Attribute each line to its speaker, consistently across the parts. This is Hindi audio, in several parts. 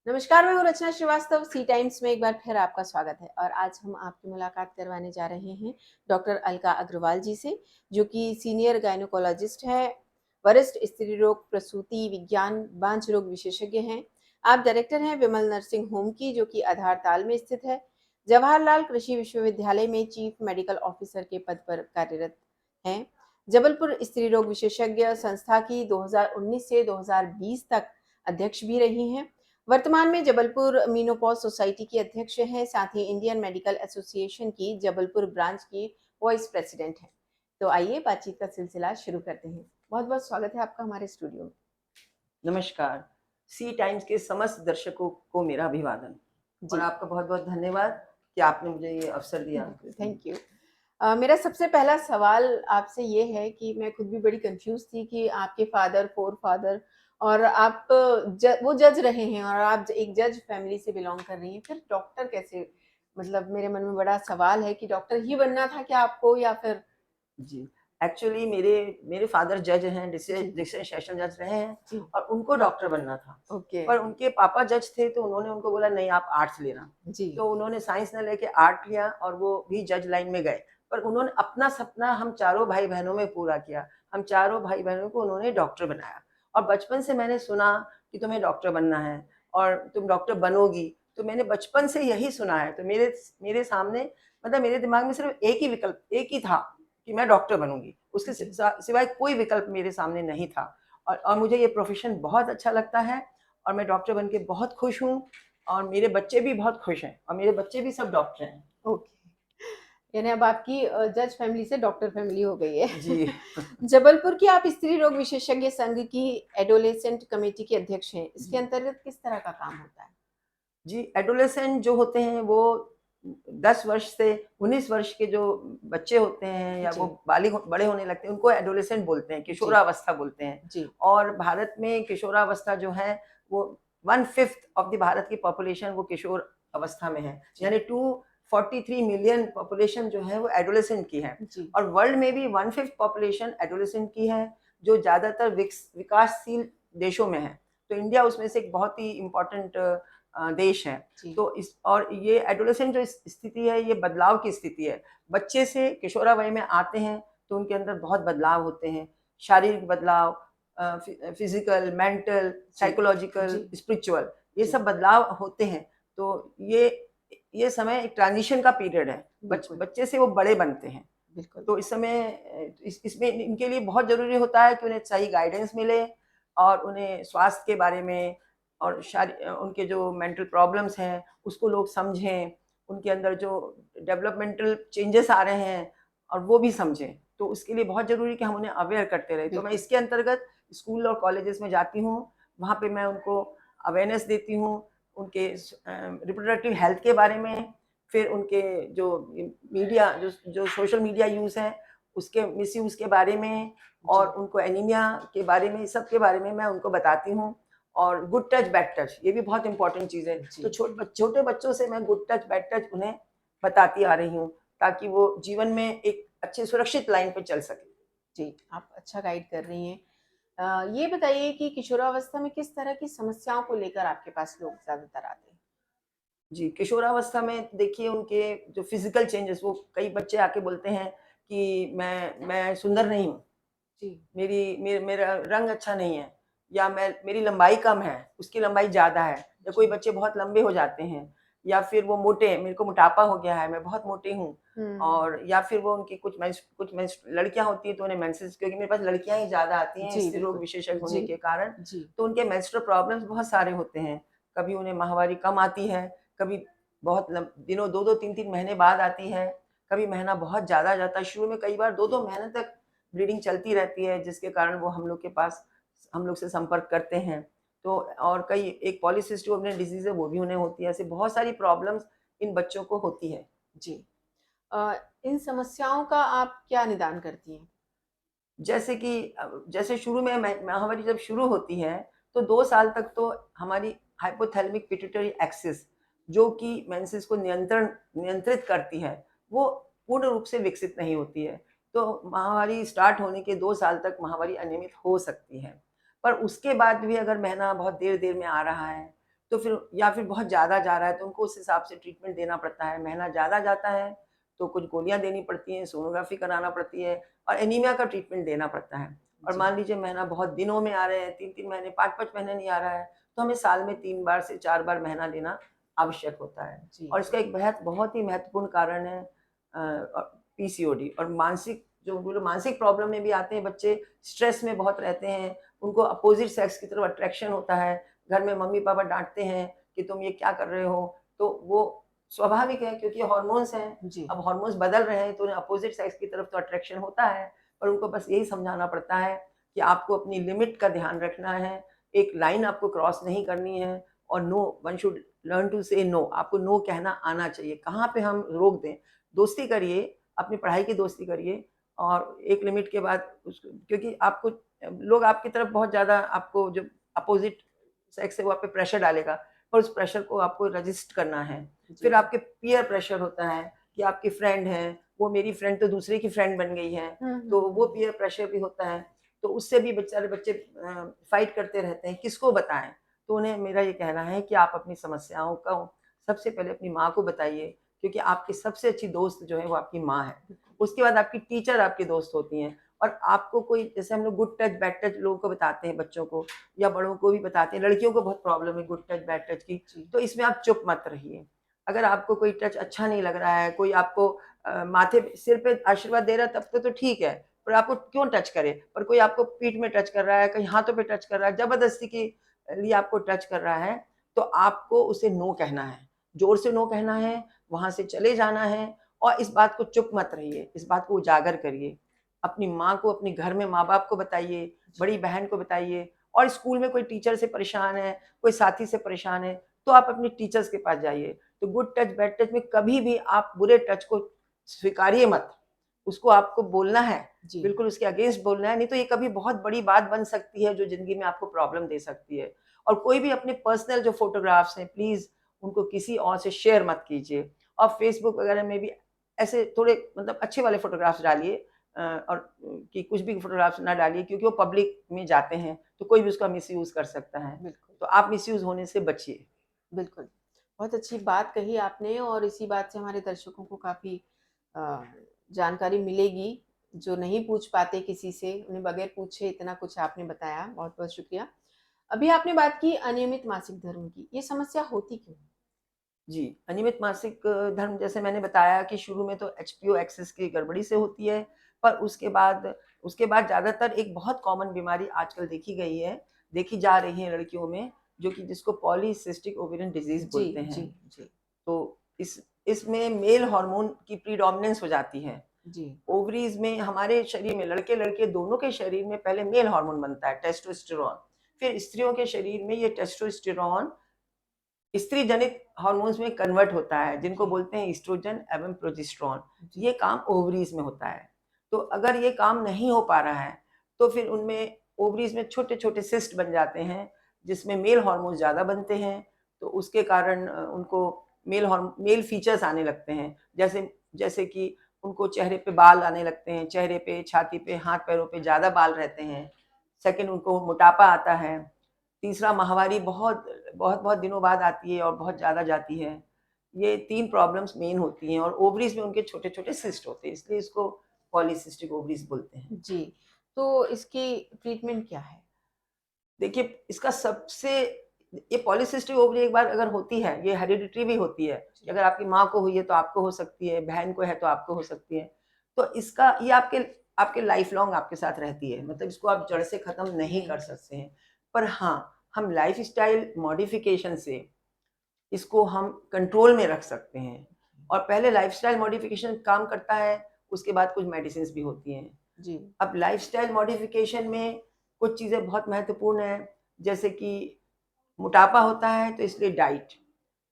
Speaker 1: नमस्कार, मैं हूँ रचना श्रीवास्तव। सी टाइम्स में एक बार फिर आपका स्वागत है और आज हम आपकी मुलाकात करवाने जा रहे हैं डॉक्टर अलका अग्रवाल जी से, जो कि सीनियर गायनोकोलॉजिस्ट है, वरिष्ठ स्त्री रोग प्रसूति विज्ञान बांझ रोग विशेषज्ञ हैं। आप डायरेक्टर हैं विमल नर्सिंग होम की, जो कि आधारताल में स्थित है। जवाहरलाल कृषि विश्वविद्यालय में चीफ मेडिकल ऑफिसर के पद पर कार्यरत हैं। जबलपुर स्त्री रोग विशेषज्ञ संस्था की 2019 से 2020 तक अध्यक्ष भी रही हैं। वर्तमान में जबलपुर मीनोपॉज सोसाइटी की अध्यक्ष हैं, साथ ही इंडियन मेडिकल एसोसिएशन की जबलपुर ब्रांच की वाइस प्रेसिडेंट हैं। तो आइए बातचीत का सिलसिला शुरू करते हैं। बहुत बहुत स्वागत है आपका हमारे स्टूडियो में।
Speaker 2: नमस्कार। सी टाइम्स के समस्त दर्शकों को मेरा अभिवादन और
Speaker 1: जी,
Speaker 2: आपका बहुत-बहुत धन्यवाद कि आपने मुझे ये अवसर दिया।
Speaker 1: बिल्कुल, थैंक यू। मेरा सबसे पहला सवाल आपसे ये है कि मैं खुद भी बड़ी कंफ्यूज थी कि आपके फादर, फोर फादर और आप वो जज रहे हैं और आप एक जज फैमिली से बिलोंग कर रही हैं, फिर डॉक्टर कैसे? मतलब मेरे मन में बड़ा सवाल है कि डॉक्टर ही बनना था क्या आपको या फिर?
Speaker 2: जी, एक्चुअली मेरे मेरे फादर जज हैं,
Speaker 1: जी,
Speaker 2: डिस्ट्रिक्ट सेशन जज रहे हैं
Speaker 1: जी,
Speaker 2: और उनको डॉक्टर बनना था।
Speaker 1: ओके,
Speaker 2: पर उनके पापा जज थे तो उन्होंने उनको बोला नहीं आप आर्ट्स लेना।
Speaker 1: जी,
Speaker 2: तो उन्होंने साइंस ना लेके आर्ट लिया और वो भी जज लाइन में गए। पर उन्होंने अपना सपना हम चारों भाई-बहनों में पूरा किया। हम चारों भाई-बहनों को उन्होंने डॉक्टर बनाया और बचपन से मैंने सुना कि तुम्हें डॉक्टर बनना है और तुम डॉक्टर बनोगी। तो मैंने बचपन से यही सुना है। तो मेरे मेरे सामने मतलब मेरे दिमाग में सिर्फ एक ही विकल्प एक ही था कि मैं डॉक्टर बनूँगी। उसके
Speaker 1: जी,
Speaker 2: सिवाय कोई विकल्प मेरे सामने नहीं था और मुझे ये प्रोफ़ेशन बहुत अच्छा लगता है और मैं डॉक्टर बन के बहुत खुश हूँ और मेरे बच्चे भी बहुत खुश हैं और मेरे बच्चे भी सब डॉक्टर हैं।
Speaker 1: ओके। यानी अब आपकी जज फैमिली से डॉक्टर फैमिली हो गई है।
Speaker 2: जी।
Speaker 1: जबलपुर की आप स्त्री रोग विशेषज्ञ संघ की एडोलेसेंट कमेटी के अध्यक्ष हैं। इसके
Speaker 2: जी।
Speaker 1: अंतर्गत किस तरह का काम होता है?
Speaker 2: जी, एडोलेसेंट जो होते हैं वो 10 वर्ष से 19 वर्ष के जो बच्चे होते हैं या वो
Speaker 1: जी,
Speaker 2: बालिग बड़े होने लगते हैं, उनको एडोलेसेंट बोलते हैं,
Speaker 1: जी,
Speaker 2: किशोरावस्था बोलते हैं।
Speaker 1: जी,
Speaker 2: और भारत में किशोरावस्था जो है वो 1/5 ऑफ द भारत की पॉपुलेशन वो किशोर अवस्था में है।
Speaker 1: जी,
Speaker 2: यानी 243 मिलियन पॉपुलेशन जो है वो एडोलेसेंट की है
Speaker 1: जी,
Speaker 2: और वर्ल्ड में भी 1/5 पॉपुलेशन एडोलेसेंट की है, जो ज़्यादातर विकासशील देशों में है। तो इंडिया उसमें से एक बहुत ही इम्पोर्टेंट देश है।
Speaker 1: जी,
Speaker 2: तो इस और ये एडोलेसेंट जो स्थिति है, ये बदलाव की स्थिति है। बच्चे से किशोरावयी में आते हैं, तो उनके अंदर बहुत बदलाव होते हैं। शारीरिक बदलाव फिज़िकल, मेंटल,
Speaker 1: जी,
Speaker 2: साइकोलॉजिकल,
Speaker 1: जी,
Speaker 2: स्पिरिचुअल ये
Speaker 1: जी,
Speaker 2: सब बदलाव होते हैं। तो ये समय एक ट्रांज़िशन का पीरियड है।
Speaker 1: बिल्कुल,
Speaker 2: बच्चे से वो बड़े बनते हैं।
Speaker 1: बिल्कुल,
Speaker 2: तो इस समय इसमें इनके लिए बहुत ज़रूरी होता है कि उन्हें सही गाइडेंस मिले और उन्हें स्वास्थ्य के बारे में और उनके जो मेंटल प्रॉब्लम्स हैं, उसको लोग समझें। उनके अंदर जो डेवलपमेंटल चेंजेस आ रहे हैं और वो भी समझें। तो उसके लिए बहुत ज़रूरी है कि हम उन्हें अवेयर करते रहें। तो मैं
Speaker 1: बिल्कुल,
Speaker 2: इसके अंतर्गत स्कूल और कॉलेजेस में जाती हूँ, वहाँ पे मैं उनको अवेयरनेस देती हूँ, उनके रिप्रोडक्टिव हेल्थ के बारे में, फिर उनके जो मीडिया जो जो सोशल मीडिया यूज़ है, उसके मिसयूज़ के बारे में और
Speaker 1: जी,
Speaker 2: उनको एनीमिया के बारे में, सब के बारे में मैं उनको बताती हूँ। और गुड टच, बैड टच ये भी बहुत इम्पोर्टेंट चीज़ है। तो
Speaker 1: जी,
Speaker 2: छोटे बच्चों से मैं गुड टच, बैड टच उन्हें बताती आ रही हूँ, ताकि वो जीवन में एक अच्छे सुरक्षित लाइन पे चल सकें।
Speaker 1: जी, आप अच्छा गाइड कर रही हैं। ये बताइए कि किशोरावस्था में किस तरह की समस्याओं को लेकर आपके पास लोग ज़्यादातर आते हैं?
Speaker 2: जी, किशोरावस्था में देखिए उनके जो फ़िज़िकल चेंजेस वो कई बच्चे आके बोलते हैं कि मैं सुंदर नहीं हूँ।
Speaker 1: जी,
Speaker 2: मेरा रंग अच्छा नहीं है या मेरी लंबाई कम है, उसकी लंबाई ज़्यादा है या कोई
Speaker 1: जी,
Speaker 2: बच्चे बहुत लंबे हो जाते हैं या फिर वो मोटे हैं, मेरे को मोटापा हो गया है, मैं बहुत मोटी हूँ
Speaker 1: हुँ,
Speaker 2: और या फिर वो उनकी कुछ मेंस लड़कियाँ होती हैं तो उन्हें मेंसेस क्योंकि मेरे पास लड़कियाँ ही ज़्यादा आती हैं
Speaker 1: जी,
Speaker 2: स्त्री रोग
Speaker 1: बिल्कुल,
Speaker 2: विशेषज्ञ होने
Speaker 1: जी,
Speaker 2: के कारण,
Speaker 1: जी,
Speaker 2: तो उनके मेंस्ट्रुअल प्रॉब्लम्स बहुत सारे होते हैं। कभी उन्हें माहवारी कम आती है, कभी बहुत दिनों 2-2 3-3 महीने बाद आती है, कभी महीना बहुत ज़्यादा जाता है। शुरू में कई बार 2-2 महीने तक ब्लीडिंग चलती रहती है जिसके कारण वो हम लोग से संपर्क करते हैं। तो और कई एक पॉलीसिस्टिक ओवरियन डिज़ीज़ है वो भी उन्हें होती है। ऐसी बहुत सारी प्रॉब्लम्स इन बच्चों को होती है।
Speaker 1: जी। अ, इन समस्याओं का आप क्या निदान करती हैं?
Speaker 2: जैसे कि जैसे शुरू में महामारी जब शुरू होती है, तो 2 साल तक तो हमारी हाइपोथैलेमिक पिट्यूटरी एक्सिस जो कि मेंसेस को नियंत्रित करती है, वो पूर्ण रूप से विकसित नहीं होती है। तो महामारी स्टार्ट होने के 2 साल तक महामारी अनियमित हो सकती है। पर उसके बाद भी अगर महीना बहुत देर-देर में आ रहा है, तो फिर या फिर बहुत ज़्यादा जा रहा है तो उनको उस हिसाब से ट्रीटमेंट देना पड़ता है। महीना ज़्यादा जाता है तो कुछ गोलियाँ देनी पड़ती हैं, सोनोग्राफ़ी कराना पड़ती है और एनीमिया का ट्रीटमेंट देना पड़ता है। और
Speaker 1: जी,
Speaker 2: मान लीजिए महीना बहुत दिनों में आ रहे हैं, 3-3 महीने, 5-5 महीने नहीं आ रहा है, तो हमें साल में 3 बार से 4 बार महीना लेना आवश्यक होता है।
Speaker 1: जी,
Speaker 2: और इसका एक बहुत ही महत्वपूर्ण कारण है पीसीओडी और मानसिक जो वो लोग मानसिक प्रॉब्लम में भी आते हैं बच्चे, स्ट्रेस में बहुत रहते हैं, उनको अपोज़िट सेक्स की तरफ अट्रैक्शन होता है, घर में मम्मी-पापा डाँटते हैं कि तुम ये क्या कर रहे हो? तो वो स्वाभाविक है क्योंकि हॉर्मोन्स हैं,
Speaker 1: जी,
Speaker 2: अब हॉर्मोन्स बदल रहे हैं तो उन्हें अपोज़िट सेक्स की तरफ तो अट्रैक्शन होता है, पर उनको बस यही समझाना पड़ता है कि आपको अपनी लिमिट का ध्यान रखना है, एक लाइन आपको क्रॉस नहीं करनी है और no one should learn to say no, आपको नो कहना आना चाहिए। कहाँ पे हम रोक दें, दोस्ती करिए, अपनी पढ़ाई की दोस्ती करिए और एक लिमिट के बाद उसको क्योंकि आपको लोग आपकी तरफ बहुत ज़्यादा आपको जो अपोज़िट सेक्स है वो आप पे प्रेशर डालेगा, पर उस प्रेशर को आपको रेज़िस्ट करना है।
Speaker 1: जी,
Speaker 2: फिर आपके पीयर प्रेशर होता है कि आपकी फ्रेंड है, वो मेरी फ्रेंड तो दूसरे की फ्रेंड बन गई है,
Speaker 1: हुँ,
Speaker 2: तो
Speaker 1: हुँ,
Speaker 2: वो
Speaker 1: हुँ,
Speaker 2: पीयर प्रेशर भी होता है। तो उससे भी बेचारे बच्चे फाइट करते रहते हैं, किसको बताएँ? तो उन्हें मेरा ये कहना है कि आप अपनी समस्याओं को सबसे पहले अपनी माँ को बताइए, क्योंकि आपकी सबसे अच्छी दोस्त जो है वो आपकी माँ है।
Speaker 1: बिल्कुल,
Speaker 2: उसके बाद आपकी टीचर आपकी दोस्त होती हैं और आपको कोई जैसे हम लोग गुड टच, बैड टच लोगों को बताते हैं बच्चों को या बड़ों को भी बताते हैं, लड़कियों को बहुत प्रॉब्लम है गुड टच, बैड टच की,
Speaker 1: जी,
Speaker 2: तो इसमें आप चुप मत रहिए। अगर आपको कोई टच अच्छा नहीं लग रहा है, कोई आपको माथे पे सिर पे आशीर्वाद दे रहा है तब तो ठीक है, पर आपको क्यों टच करे? पर कोई आपको पीठ में टच कर रहा है, कहीं हाथों पे टच कर रहा है, ज़बरदस्ती के लिए आपको टच कर रहा है, तो आपको उसे नो कहना है। ज़ोर से नो कहना है, वहाँ से चले जाना है और इस बात को चुप मत रहिए, इस बात को उजागर करिए। अपनी माँ को, अपने घर में माँ-बाप को बताइए,
Speaker 1: जी,
Speaker 2: बड़ी बहन को बताइए और स्कूल में कोई टीचर से परेशान है, कोई साथी से परेशान है, तो आप अपने टीचर्स के पास जाइए। तो गुड टच, बैड टच में कभी भी आप बुरे टच को स्वीकारिए मत। उसको आपको बोलना है,
Speaker 1: जी,
Speaker 2: बिल्कुल उसके अगेंस्ट बोलना है, नहीं तो ये कभी बहुत बड़ी बात बन सकती है जो ज़िंदगी में आपको प्रॉब्लम दे सकती है। और कोई भी अपने पर्सनल जो फ़ोटोग्राफ्स हैं, प्लीज़ उनको किसी और से शेयर मत कीजिए और फ़ेसबुक वगैरह में भी ऐसे थोड़े मतलब अच्छे वाले फ़ोटोग्राफ्स डालिए और कि कुछ भी फ़ोटोग्राफ्स ना डालिए क्योंकि वो पब्लिक में जाते हैं, तो कोई भी उसका मिसयूज़ कर सकता है।
Speaker 1: बिल्कुल,
Speaker 2: तो आप मिसयूज़ होने से बचिए।
Speaker 1: बिल्कुल। बहुत अच्छी बात कही आपने और इसी बात से हमारे दर्शकों को काफ़ी अ, जानकारी मिलेगी, जो नहीं पूछ पाते किसी से, उन्हें बगैर पूछे इतना कुछ आपने बताया, बहुत-बहुत शुक्रिया। अभी आपने बात की अनियमित मासिक धर्म की, ये समस्या होती क्यों है?
Speaker 2: जी, अनियमित मासिक धर्म जैसे मैंने बताया कि शुरू में तो एचपीओ एक्सेस की गड़बड़ी से होती है, पर उसके बाद ज़्यादातर एक बहुत कॉमन बीमारी आजकल देखी जा रही है लड़कियों में, जो कि जिसको पॉलीसिस्टिक ओवेरियन डिज़ीज़
Speaker 1: जी,
Speaker 2: बोलते
Speaker 1: जी,
Speaker 2: हैं।
Speaker 1: जी,
Speaker 2: तो इसमें मेल हार्मोन की प्रीडोमिनेंस हो जाती है।
Speaker 1: जी,
Speaker 2: ओवरीज़ में हमारे शरीर में लड़के-लड़के दोनों के शरीर में पहले मेल हार्मोन बनता है टेस्टोस्टेरोन, फिर स्त्रियों के शरीर में ये टेस्टोस्टेरोन स्त्री जनित हार्मोन्स में कन्वर्ट होता है जिनको
Speaker 1: जी,
Speaker 2: बोलते हैं एस्ट्रोजन एवं प्रोजेस्टेरोन।
Speaker 1: जी,
Speaker 2: ये काम ओवरीज में होता है। तो अगर ये काम नहीं हो पा रहा है तो फिर उनमें ओवरीज में छोटे छोटे सिस्ट बन जाते हैं जिसमें मेल हार्मोन ज़्यादा बनते हैं। तो उसके कारण उनको मेल फीचर्स आने लगते हैं, जैसे जैसे कि उनको चेहरे पे बाल आने लगते हैं, चेहरे पे, छाती पे, हाथ पैरों पे ज़्यादा बाल रहते हैं। सेकंड, उनको मोटापा आता है। तीसरा, माहवारी बहुत दिनों बाद आती है और बहुत ज़्यादा जाती है। ये 3 प्रॉब्लम्स मेन होती हैं और ओवरीज़ में उनके छोटे-छोटे सिस्ट होते हैं, इसलिए इसको पॉलीसिस्टिक ओवरीज़ बोलते हैं।
Speaker 1: जी। तो इसकी ट्रीटमेंट क्या है?
Speaker 2: देखिए, इसका सबसे ये पॉलीसिस्टिक ओवरी एक बार अगर होती है, ये हेरिडिटरी भी होती है कि
Speaker 1: जी,
Speaker 2: अगर आपकी माँ को हुई है तो आपको हो सकती है, बहन को है तो आपको हो सकती है। तो इसका ये आपके आपके लाइफ लॉन्ग आपके साथ रहती है, मतलब इसको आप जड़ से खत्म नहीं
Speaker 1: नहीं
Speaker 2: कर
Speaker 1: कर
Speaker 2: सकते
Speaker 1: सकते।
Speaker 2: हैं। पर हाँ, हम लाइफ़स्टाइल मॉडिफ़िकेशन से इसको हम कंट्रोल में रख सकते हैं और पहले लाइफ़स्टाइल मॉडिफ़िकेशन काम करता है, उसके बाद कुछ मेडिसिन्स भी होती हैं।
Speaker 1: जी,
Speaker 2: अब लाइफ़स्टाइल मॉडिफ़िकेशन में कुछ चीज़ें बहुत महत्वपूर्ण हैं, जैसे कि मोटापा होता है तो इसलिए डाइट,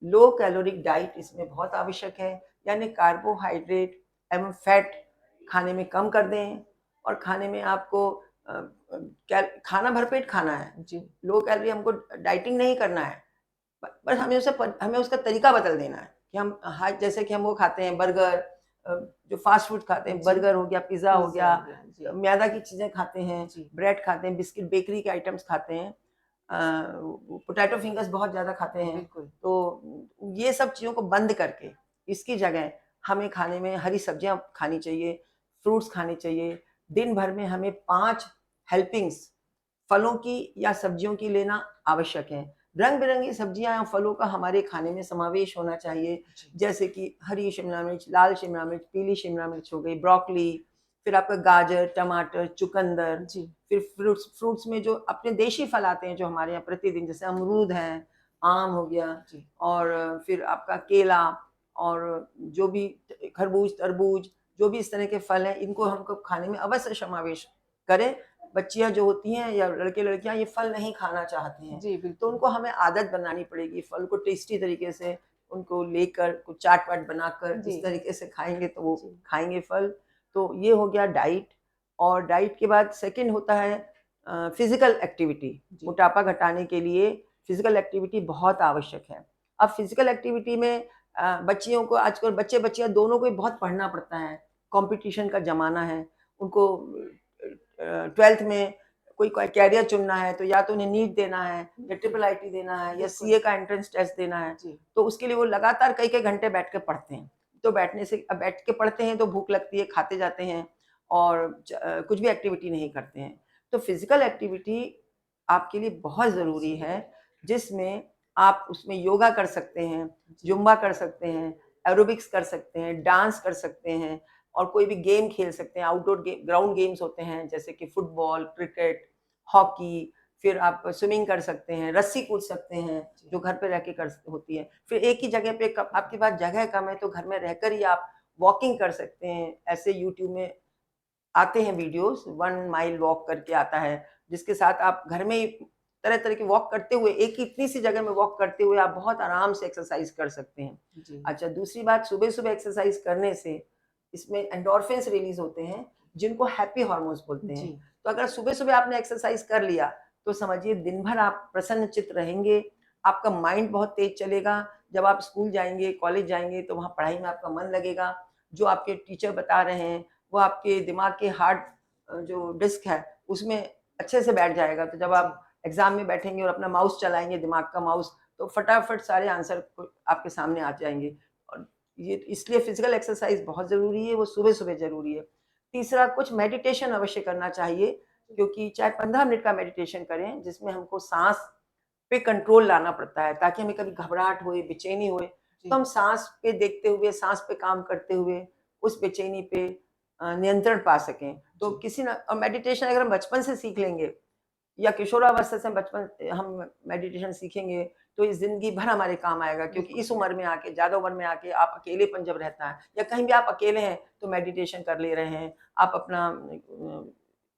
Speaker 2: लो कैलोरिक डाइट इसमें बहुत आवश्यक है, यानी कार्बोहाइड्रेट एवं फैट खाने में कम कर दें और खाने में आपको खाना भरपेट खाना है,
Speaker 1: जी,
Speaker 2: लो कैलोरी हमको डाइटिंग नहीं करना है। बस हमें उसका तरीका बदल देना है कि हम जैसे कि हम वो खाते हैं बर्गर, जो फ़ास्ट फ़ूड खाते हैं,
Speaker 1: जी,
Speaker 2: बर्गर हो गया, पिज़्ज़ा हो
Speaker 1: पिज़्ज़ा
Speaker 2: गया,
Speaker 1: हो गया। जी,
Speaker 2: मैदा की चीज़ें खाते हैं,
Speaker 1: जी,
Speaker 2: ब्रेड खाते हैं, बिस्किट बेकरी के आइटम्स खाते हैं। पोटैटो फिंगर्स बहुत ज़्यादा खाते हैं।
Speaker 1: बिल्कुल।
Speaker 2: तो ये सब चीज़ों को बंद करके इसकी जगह हमें खाने में हरी सब्जियाँ खानी चाहिए, फ्रूट्स खाने चाहिए। दिन भर में हमें 5 हेल्पिंग्स फलों की या सब्जियों की लेना आवश्यक है। रंग-बिरंगी सब्जियाँ या फलों का हमारे खाने में समावेश होना चाहिए,
Speaker 1: जी।
Speaker 2: जैसे कि हरी शिमला मिर्च, लाल शिमला मिर्च, पीली शिमला मिर्च हो गई, ब्रोकली, फिर आपका गाजर, टमाटर, चुकंदर,
Speaker 1: जी।
Speaker 2: फिर फ्रूट्स में जो अपने देशी फल आते हैं जो हमारे यहाँ प्रतिदिन, जैसे अमरूद हैं, आम हो गया
Speaker 1: जी।
Speaker 2: और फिर आपका केला और जो भी खरबूज, तरबूज, जो भी इस तरह के फल हैं, इनको हमको खाने में अवश्य समावेश करें। बच्चियाँ जो होती हैं या लड़के-लड़कियाँ ये फल नहीं खाना चाहते हैं,
Speaker 1: जी,
Speaker 2: तो
Speaker 1: बिल्कुल।
Speaker 2: उनको हमें आदत बनानी पड़ेगी। फल को टेस्टी तरीके से उनको लेकर कुछ चाट-वाट बनाकर
Speaker 1: जी।
Speaker 2: इस तरीके से खाएँगे तो वो
Speaker 1: जी।
Speaker 2: खाएँगे फल। तो ये हो गया डाइट। और डाइट के बाद सेकंड होता है फिज़िकल एक्टिविटी।
Speaker 1: जी।
Speaker 2: मोटापा घटाने के लिए फिज़िकल एक्टिविटी बहुत आवश्यक है। अब फिज़िकल एक्टिविटी में बच्चियों को आजकल बच्चे-बच्चियाँ दोनों को ही बहुत पढ़ना पड़ता है। कॉम्पिटिशन का ज़माना है। उनको 12th में कोई कैरियर चुनना है तो या तो उन्हें नीट देना है या ट्रिपल आईटी देना है या
Speaker 1: बिल्कुल।
Speaker 2: सीए का एंट्रेंस टेस्ट देना है।
Speaker 1: जी।
Speaker 2: तो उसके लिए वो लगातार कई-कई घंटे बैठ के पढ़ते हैं। तो बैठने से अब बैठ के पढ़ते हैं तो भूख लगती है, खाते जाते हैं और कुछ भी एक्टिविटी नहीं करते हैं। तो फिज़िकल एक्टिविटी आपके लिए बहुत ज़रूरी है, जिसमें आप उसमें योगा कर सकते हैं,
Speaker 1: जी।
Speaker 2: ज़ुम्बा कर सकते हैं, एरोबिक्स कर सकते हैं, डांस कर सकते हैं और कोई भी गेम खेल सकते हैं। आउटडोर ग्राउंड गेम्स होते हैं जैसे कि फुटबॉल, क्रिकेट, हॉकी, फिर आप स्विमिंग कर सकते हैं, रस्सी कूद सकते हैं,
Speaker 1: जी।
Speaker 2: जो घर पे रह के कर होती है। फिर एक ही जगह पे आपके पास जगह कम है तो घर में रहकर ही आप वॉकिंग कर सकते हैं। ऐसे यूट्यूब में आते हैं वीडियोस, 1 माइल वॉक करके आता है, जिसके साथ आप घर में ही तरह-तरह की वॉक करते हुए एक ही इतनी सी जगह में वॉक करते हुए आप बहुत आराम से एक्सरसाइज कर सकते हैं।
Speaker 1: जी।
Speaker 2: अच्छा, दूसरी बात, सुबह-सुबह एक्सरसाइज करने से इसमें एंडोर्फिन्स रिलीज़ होते हैं, जिनको हैप्पी हार्मोन्स बोलते हैं।
Speaker 1: जी।
Speaker 2: तो अगर सुबह-सुबह आपने एक्सरसाइज कर लिया, तो समझिए दिन भर आप प्रसन्नचित्त रहेंगे, आपका माइंड बहुत तेज़ चलेगा। जब आप स्कूल जाएँगे, कॉलेज जाएँगे, तो वहाँ पढ़ाई में आपका मन लगेगा। जो आपके टीचर बता रहे हैं, वो आपके दिमाग के हार्ड जो डिस्क है, उसमें अच्छे से बैठ जाएगा। तो जब
Speaker 1: जी।
Speaker 2: आप एग्ज़ाम में बैठेंगे और अपना माउस चलाएँगे, दिमाग का माउस, तो फटाफट सारे आंसर आपके सामने आ जाएँगे। और ये इसलिए फिज़िकल एक्सरसाइज़ बहुत ज़रूरी है, वो सुबह-सुबह ज़रूरी है। तीसरा, कुछ मेडिटेशन अवश्य करना चाहिए, क्योंकि चाहे 15 मिनट का मेडिटेशन करें, जिसमें हमको साँस पे कंट्रोल लाना पड़ता है, ताकि हमें कभी घबराहट होए, बेचैनी होए,
Speaker 1: जी।
Speaker 2: तो हम साँस पे देखते हुए, साँस पे काम करते हुए, उस बेचैनी पे नियंत्रण पा सकें। तो
Speaker 1: जी।
Speaker 2: किसी न मेडिटेशन अगर हम बचपन से सीख लेंगे या किशोरावस्था से हम मेडिटेशन सीखेंगे, तो ये ज़िंदगी भर हमारे काम आएगा, क्योंकि
Speaker 1: बिल्कुल।
Speaker 2: इस उम्र में आके, ज़्यादा उम्र में आके आप अकेलेपन जब रहता है या कहीं भी आप अकेले हैं, तो मेडिटेशन कर ले रहे हैं, आप अपना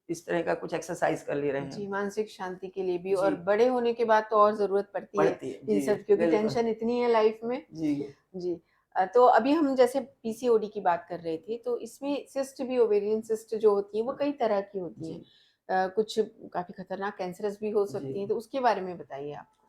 Speaker 2: इस तरह का कुछ एक्सरसाइज़ कर ले रहे
Speaker 1: जी,
Speaker 2: हैं।
Speaker 1: मानसिक शांति के लिए भी
Speaker 2: जी,
Speaker 1: और बड़े होने के बाद तो और ज़रूरत पड़ती है
Speaker 2: बढ़ती है।
Speaker 1: इन
Speaker 2: जी,
Speaker 1: सब, क्योंकि
Speaker 2: बिल्कुल।
Speaker 1: टेंशन इतनी है लाइफ में।
Speaker 2: जी।
Speaker 1: जी। तो अभी हम जैसे पीसीओडी की बात कर रहे थे, तो इसमें सिस्ट भी, ओवेरियन सिस्ट जो होती है, वो कई तरह की होती हैं।
Speaker 2: जी,
Speaker 1: कुछ काफ़ी खतरनाक कैंसरस भी हो
Speaker 2: जी।
Speaker 1: सकती हैं, तो उसके बारे में बताइए आप कुछ?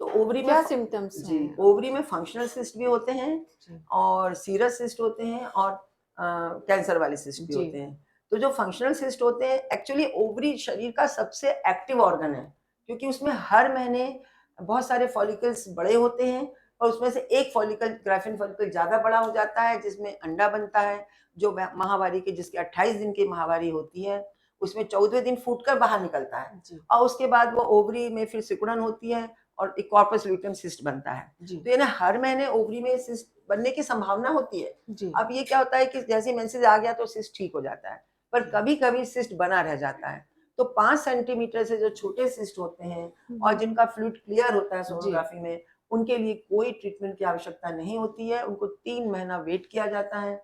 Speaker 2: तो ओवरी में
Speaker 1: क्या सिम्पटम्स
Speaker 2: जी,
Speaker 1: हैं?
Speaker 2: ओवरी में फंक्शनल सिस्ट भी होते हैं
Speaker 1: जी।
Speaker 2: और सीरस सिस्ट होते हैं और कैंसर वाले सिस्ट भी
Speaker 1: जी।
Speaker 2: होते हैं। तो जो फंक्शनल सिस्ट होते हैं, एक्चुअली ओवरी शरीर का सबसे एक्टिव ऑर्गन है, क्योंकि उसमें हर महीने बहुत सारे फॉलिकल्स बड़े होते हैं और उसमें से एक फॉलिकल, ग्राफिन फॉलिकल ज़्यादा बड़ा हो जाता है, जिसमें अंडा बनता है, जो माहवारी के, जिसकी 28 दिन की माहवारी होती है, उसमें 14वें दिन फूटकर बाहर निकलता है
Speaker 1: जी।
Speaker 2: और उसके बाद वो ओवरी में फिर सिकुड़न होती है और एक कॉर्पस ल्यूटेम सिस्ट बनता है।
Speaker 1: जी।
Speaker 2: तो यानी हर महीने ओवरी में सिस्ट बनने की संभावना होती है।
Speaker 1: जी।
Speaker 2: अब ये क्या होता है कि जैसे ही मेंसेस आ गया तो सिस्ट ठीक हो जाता है, पर
Speaker 1: जी।
Speaker 2: कभी-कभी सिस्ट बना रह जाता है। तो 5 सेंटीमीटर से जो छोटे सिस्ट होते हैं और
Speaker 1: हुँ।
Speaker 2: जिनका फ्लूइड क्लियर होता है
Speaker 1: जी।
Speaker 2: सोनोग्राफी में, उनके लिए कोई ट्रीटमेंट की आवश्यकता नहीं होती है। उनको 3 महीना वेट किया जाता है।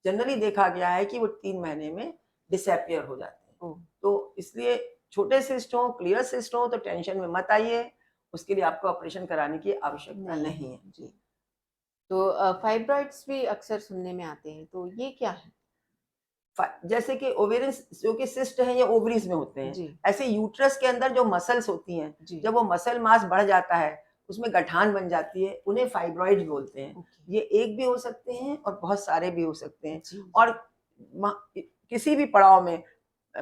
Speaker 2: जनरली देखा गया है कि वो 3 महीने में डिसअपियर हो जाते हैं।
Speaker 1: ओह!
Speaker 2: तो इसलिए छोटे सिस्ट हों, क्लियर सिस्ट हों, तो टेंशन में मत आइए, उसके लिए आपको ऑपरेशन कराने की आवश्यकता
Speaker 1: नहीं
Speaker 2: नहीं
Speaker 1: है।
Speaker 2: है।
Speaker 1: जी। तो फाइब्रॉइड्स भी अक्सर सुनने में आते हैं, तो ये क्या है?
Speaker 2: जैसे कि ओवेरियन जो कि सिस्ट हैं, ये ओवरीज़ में होते हैं।
Speaker 1: जी।
Speaker 2: ऐसे यूट्रस के अंदर जो मसल्स होती हैं,
Speaker 1: जी।
Speaker 2: जब वो मसल मास बढ़ जाता है, उसमें गठान बन जाती है, उन्हें फाइब्रॉइड्स बोलते हैं।
Speaker 1: ओके।
Speaker 2: ये एक भी हो सकते हैं और बहुत सारे भी हो सकते हैं
Speaker 1: जी।
Speaker 2: और किसी भी पड़ाव में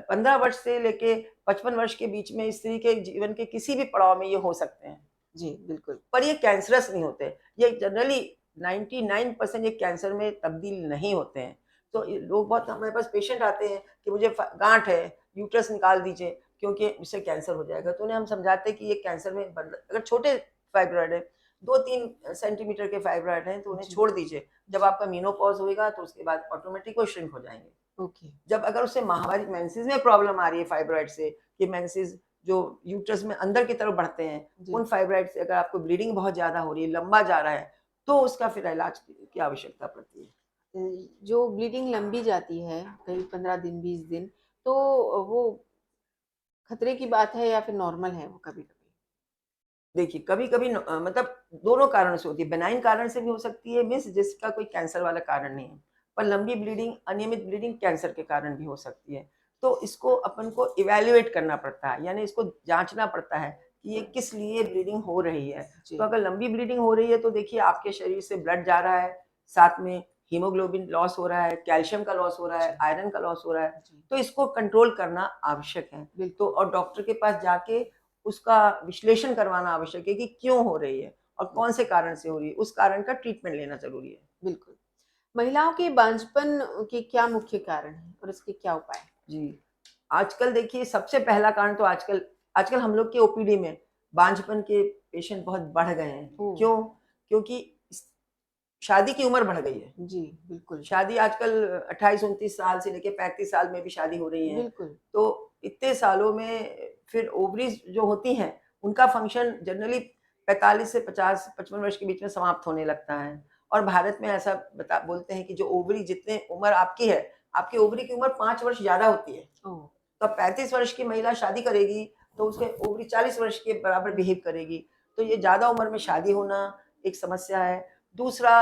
Speaker 2: 15 वर्ष से लेके 55 वर्ष के बीच में स्त्री के जीवन के किसी भी पड़ाव में ये हो सकते हैं।
Speaker 1: जी, बिल्कुल।
Speaker 2: पर ये कैंसरस नहीं होते। ये जनरली 99% ये कैंसर में तब्दील नहीं होते हैं। तो ये लोग बहुत हमारे पास पेशेंट आते हैं कि मुझे गाँठ है, यूट्रस निकाल दीजिए क्योंकि इससे कैंसर हो जाएगा। तो उन्हें हम समझाते हैं कि ये कैंसर में अगर छोटे फाइब्रॉइड है, 2-3 सेंटीमीटर के फाइब्रॉइड हैं तो उन्हें
Speaker 1: जी।
Speaker 2: छोड़ दीजिए। जब
Speaker 1: जी।
Speaker 2: आपका मेनोपॉज़ होएगा तो उसके बाद ऑटोमेटिक वो श्रिंक हो जाएँगे।
Speaker 1: ओके।
Speaker 2: जब अगर उसे माहवारी मेंसेस में प्रॉब्लम आ रही है फाइब्रॉइड से, कि मेंसेस जो यूट्रस में अंदर की तरफ बढ़ते हैं,
Speaker 1: जी।
Speaker 2: उन फाइब्रॉइड से अगर आपको ब्लीडिंग बहुत ज़्यादा हो रही है, लंबा जा रहा है, तो उसका फिर इलाज की आवश्यकता पड़ती है।
Speaker 1: जो ब्लीडिंग लंबी जाती है, करीब 15 दिन, 20 दिन, तो वो खतरे की बात है या फिर नॉर्मल है वो कभी-कभी?
Speaker 2: देखिए, कभी-कभी मतलब दोनों कारणों से होती है। बेनाइन कारण से भी हो सकती है मीन्स जिसका कोई कैंसर वाला कारण नहीं है। पर लंबी ब्लीडिंग, अनियमित ब्लीडिंग कैंसर के कारण भी हो सकती है। तो इसको अपन को इवैल्यूएट करना पड़ता है, यानी इसको जाँचना पड़ता है कि ये किस लिए ब्लीडिंग हो रही है।
Speaker 1: जी।
Speaker 2: तो अगर लंबी ब्लीडिंग हो रही है तो देखिए आपके शरीर से ब्लड जा रहा है, साथ में हीमोग्लोबिन लॉस हो रहा है, कैल्शियम का लॉस हो रहा है,
Speaker 1: जी।
Speaker 2: आयरन का लॉस हो रहा है।
Speaker 1: जी,
Speaker 2: तो इसको कंट्रोल करना आवश्यक है। तो
Speaker 1: बिल्कुल।
Speaker 2: और डॉक्टर के पास जाके उसका विश्लेषण करवाना आवश्यक है कि क्यों हो रही है और कौन से कारण से हो रही है, उस कारण का ट्रीटमेंट लेना ज़रूरी है।
Speaker 1: बिल्कुल। महिलाओं के बांझपन के क्या मुख्य कारण हैं और इसके क्या उपाय हैं?
Speaker 2: जी, आजकल देखिए सबसे पहला कारण तो आजकल आजकल हम लोग के ओपीडी में बांझपन के पेशेंट बहुत बढ़ गए हैं।
Speaker 1: ओह!
Speaker 2: क्यों? क्योंकि स शादी की उम्र बढ़ गई है।
Speaker 1: जी, बिल्कुल।
Speaker 2: शादी आजकल 28-29 साल से लेके 35 साल में भी शादी हो रही है।
Speaker 1: बिल्कुल।
Speaker 2: तो इतने सालों में फिर ओवरीज़ जो होती हैं, उनका फंक्शन जनरली 45 से 50-55 वर्ष के बीच में समाप्त होने लगता है। और भारत में ऐसा बोलते हैं कि जो ओवरी जितने उम्र आपकी है, आपकी ओवरी की उम्र 5 वर्ष ज़्यादा होती है।
Speaker 1: ओह!
Speaker 2: तो 35 वर्ष की महिला शादी करेगी, तो उसके ओवरी 40 वर्ष के बराबर बिहेव करेगी। तो ये ज़्यादा उम्र में शादी होना एक समस्या है। दूसरा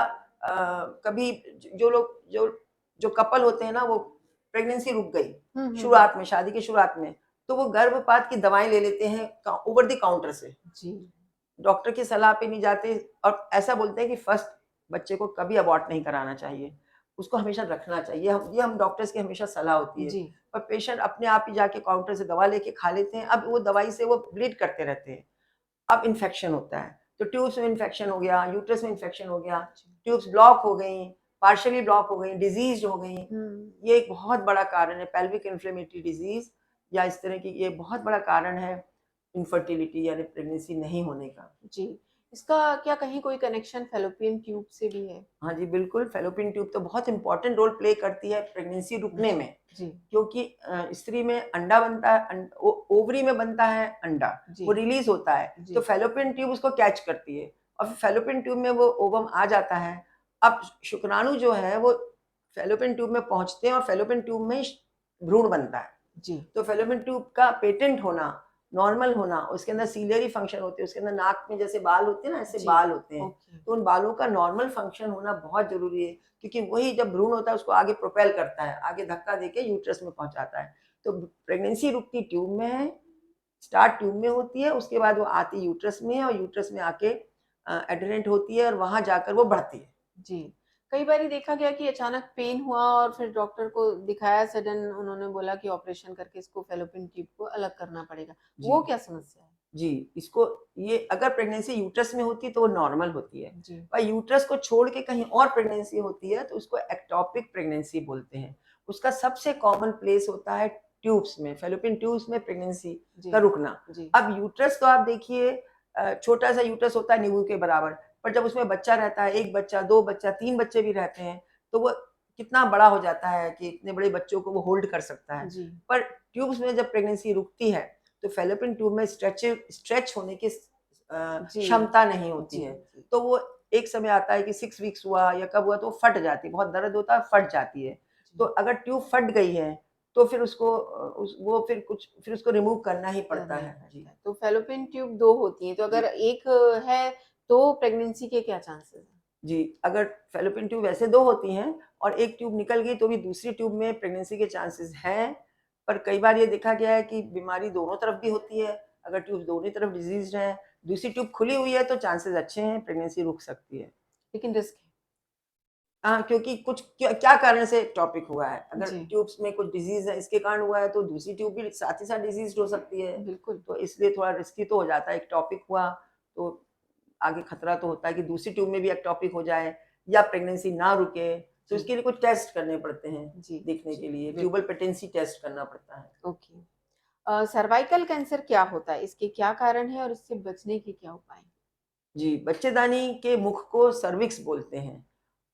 Speaker 2: कभी जो लोग जो जो कपल होते हैं ना, वो प्रेगनेंसी रुक गई,
Speaker 1: हुँ, हुँ, हुँ।
Speaker 2: शुरुआत में, शादी की शुरुआत में, तो वो गर्भपात की दवाएँ ले लेते हैं ओवर द काउंटर से।
Speaker 1: जी,
Speaker 2: डॉक्टर की सलाह पे नहीं जाते और ऐसा बोलते हैं कि फर्स्ट बच्चे को कभी अबॉर्ट नहीं कराना चाहिए, उसको हमेशा रखना चाहिए। हम डॉक्टर्स की हमेशा सलाह होती है।
Speaker 1: जी,
Speaker 2: पर पेशेंट अपने आप ही जाके काउंटर से दवा लेके खा लेते हैं, अब वो दवाई से वो ब्लीड करते रहते हैं। अब इन्फेक्शन होता है, तो ट्यूब्स में इन्फेक्शन हो गया, यूट्रस में इन्फेक्शन हो गया,
Speaker 1: जी।
Speaker 2: ट्यूब्स ब्लॉक हो गई, पार्शियली ब्लॉक हो गई, डिज़ीज़ हो गई।
Speaker 1: हुँ,
Speaker 2: ये एक बहुत बड़ा कारण है, पेल्विक इन्फ्लेमेटरी डिज़ीज़ या इस तरह की ये बहुत बड़ा कारण है इनफर्टिलिटी यानी प्रेगनेंसी नहीं होने का।
Speaker 1: जी। इसका क्या कहीं कोई कनेक्शन फैलोपियन ट्यूब से भी है?
Speaker 2: हाँ जी, बिल्कुल, फैलोपियन ट्यूब तो बहुत इम्पोर्टेंट रोल प्ले करती है प्रेगनेंसी रुकने
Speaker 1: जी,
Speaker 2: में,
Speaker 1: जी,
Speaker 2: क्योंकि स्त्री में अंडा बनता है, ओवरी में बनता है अंडा,
Speaker 1: जी,
Speaker 2: वो रिलीज़ होता है, तो
Speaker 1: जी,
Speaker 2: फैलोपियन ट्यूब उसको कैच करती है और फिर फैलोपियन ट्यूब में वो ओवम आ जाता है। अब शुक्राणु जो है वो फैलोपियन ट्यूब में पहुँचते हैं और फैलोपियन ट्यूब में भ्रूण बनता है।
Speaker 1: जी।
Speaker 2: तो फैलोपियन ट्यूब का पेटेंट होना, नॉर्मल होना, उसके अंदर सीलियरी फंक्शन होते हैं, उसके अंदर नाक में जैसे बाल होते हैं ना, ऐसे
Speaker 1: जी,
Speaker 2: बाल होते हैं।
Speaker 1: ओके।
Speaker 2: तो उन बालों का नॉर्मल फंक्शन होना बहुत ज़रूरी है, क्योंकि वही जब भ्रूण होता है उसको आगे प्रोपेल करता है, आगे धक्का देके यूट्रस में पहुँचाता है। तो प्रेगनेंसी रुकती ट्यूब में है, स्टार्ट ट्यूब में होती है, उसके बाद वो आती यूट्रस में है और यूट्रस में आके एडहेरेंट होती है और वहाँ जाकर वो बढ़ती है।
Speaker 1: जी। कई बारी देखा गया कि अचानक पेन हुआ और फिर डॉक्टर को दिखाया सडन उन्होंने बोला कि ऑपरेशन करके इसको फैलोपियन ट्यूब को अलग करना पड़ेगा।
Speaker 2: जी।
Speaker 1: वो क्या समस्या है?
Speaker 2: जी, इसको ये अगर प्रेगनेंसी यूट्रस में होती है तो वो नॉर्मल होती है।
Speaker 1: जी,
Speaker 2: पर यूट्रस को छोड़ के कहीं और प्रेगनेंसी होती है तो उसको एक्टोपिक प्रेगनेंसी बोलते हैं। उसका सबसे कॉमन प्लेस होता है ट्यूब्स में, फैलोपियन ट्यूब्स में प्रेगनेंसी
Speaker 1: जी,
Speaker 2: का रुकना।
Speaker 1: जी,
Speaker 2: अब यूट्रस तो आप देखिए छोटा-सा यूट्रस होता है नींबू के बराबर, पर जब उसमें बच्चा रहता है, 1 बच्चा, 2 बच्चा, 3 बच्चे भी रहते हैं, तो वो कितना बड़ा हो जाता है कि इतने बड़े बच्चों को वो होल्ड कर सकता है।
Speaker 1: जी,
Speaker 2: पर ट्यूब्स में जब प्रेगनेंसी रुकती है तो फैलोपियन ट्यूब में स्ट्रेच होने की
Speaker 1: जी,
Speaker 2: क्षमता नहीं होती
Speaker 1: जी,
Speaker 2: है।
Speaker 1: जी,
Speaker 2: तो वो एक समय आता है कि 6 वीक्स हुआ या कब हुआ तो वो फट जाती है, बहुत दर्द होता है, फट जाती है। तो
Speaker 1: जी।
Speaker 2: अगर ट्यूब फट गई है तो फिर उसको वो फिर उसको रिमूव करना ही पड़ता
Speaker 1: करना ही
Speaker 2: है। जी।
Speaker 1: पड़ता है। तो फैलोपियन ट्यूब 2 होती हैं, तो अगर
Speaker 2: जी।
Speaker 1: एक है तो प्रेगनेंसी के क्या चांसेस हैं?
Speaker 2: जी, अगर फैलोपियन ट्यूब वैसे 2 होती हैं और एक ट्यूब निकल गई तो भी दूसरी ट्यूब में प्रेगनेंसी के चांसेस हैं, पर कई बार ये देखा गया है कि बीमारी दोनों तरफ भी होती है। अगर ट्यूब दोनों तरफ डिज़ीज़्ड है, दूसरी ट्यूब खुली हुई है तो चांसेस अच्छे हैं, प्रेगनेंसी रुक सकती है।
Speaker 1: लेकिन रिस्क है।
Speaker 2: हाँ, क्योंकि कुछ क्या क्या कारण से टॉपिक हुआ है। अगर
Speaker 1: जी,
Speaker 2: ट्यूब्स में कुछ डिज़ीज़ है, इसके कारण हुआ है, तो दूसरी ट्यूब भी साथ ही साथ डिज़ीज़्ड हो सकती है।
Speaker 1: बिल्कुल।
Speaker 2: तो इसलिए थोड़ा रिस्की तो हो जाता है। एक टॉपिक हुआ, तो आगे खतरा तो होता है कि दूसरी ट्यूब में भी एक्टोपिक हो जाए या प्रेगनेंसी ना रुके, तो
Speaker 1: जी,
Speaker 2: इसके लिए कुछ टेस्ट करने पड़ते हैं
Speaker 1: जी,
Speaker 2: देखने
Speaker 1: जी,
Speaker 2: के लिए। ट्यूबल
Speaker 1: बिल्कुल।
Speaker 2: पेटेंसी टेस्ट करना पड़ता है।
Speaker 1: ओके। सर्वाइकल कैंसर क्या होता है? इसके क्या कारण हैं और इससे बचने के क्या उपाय हैं?
Speaker 2: जी, बच्चेदानी के मुख को सर्विक्स बोलते हैं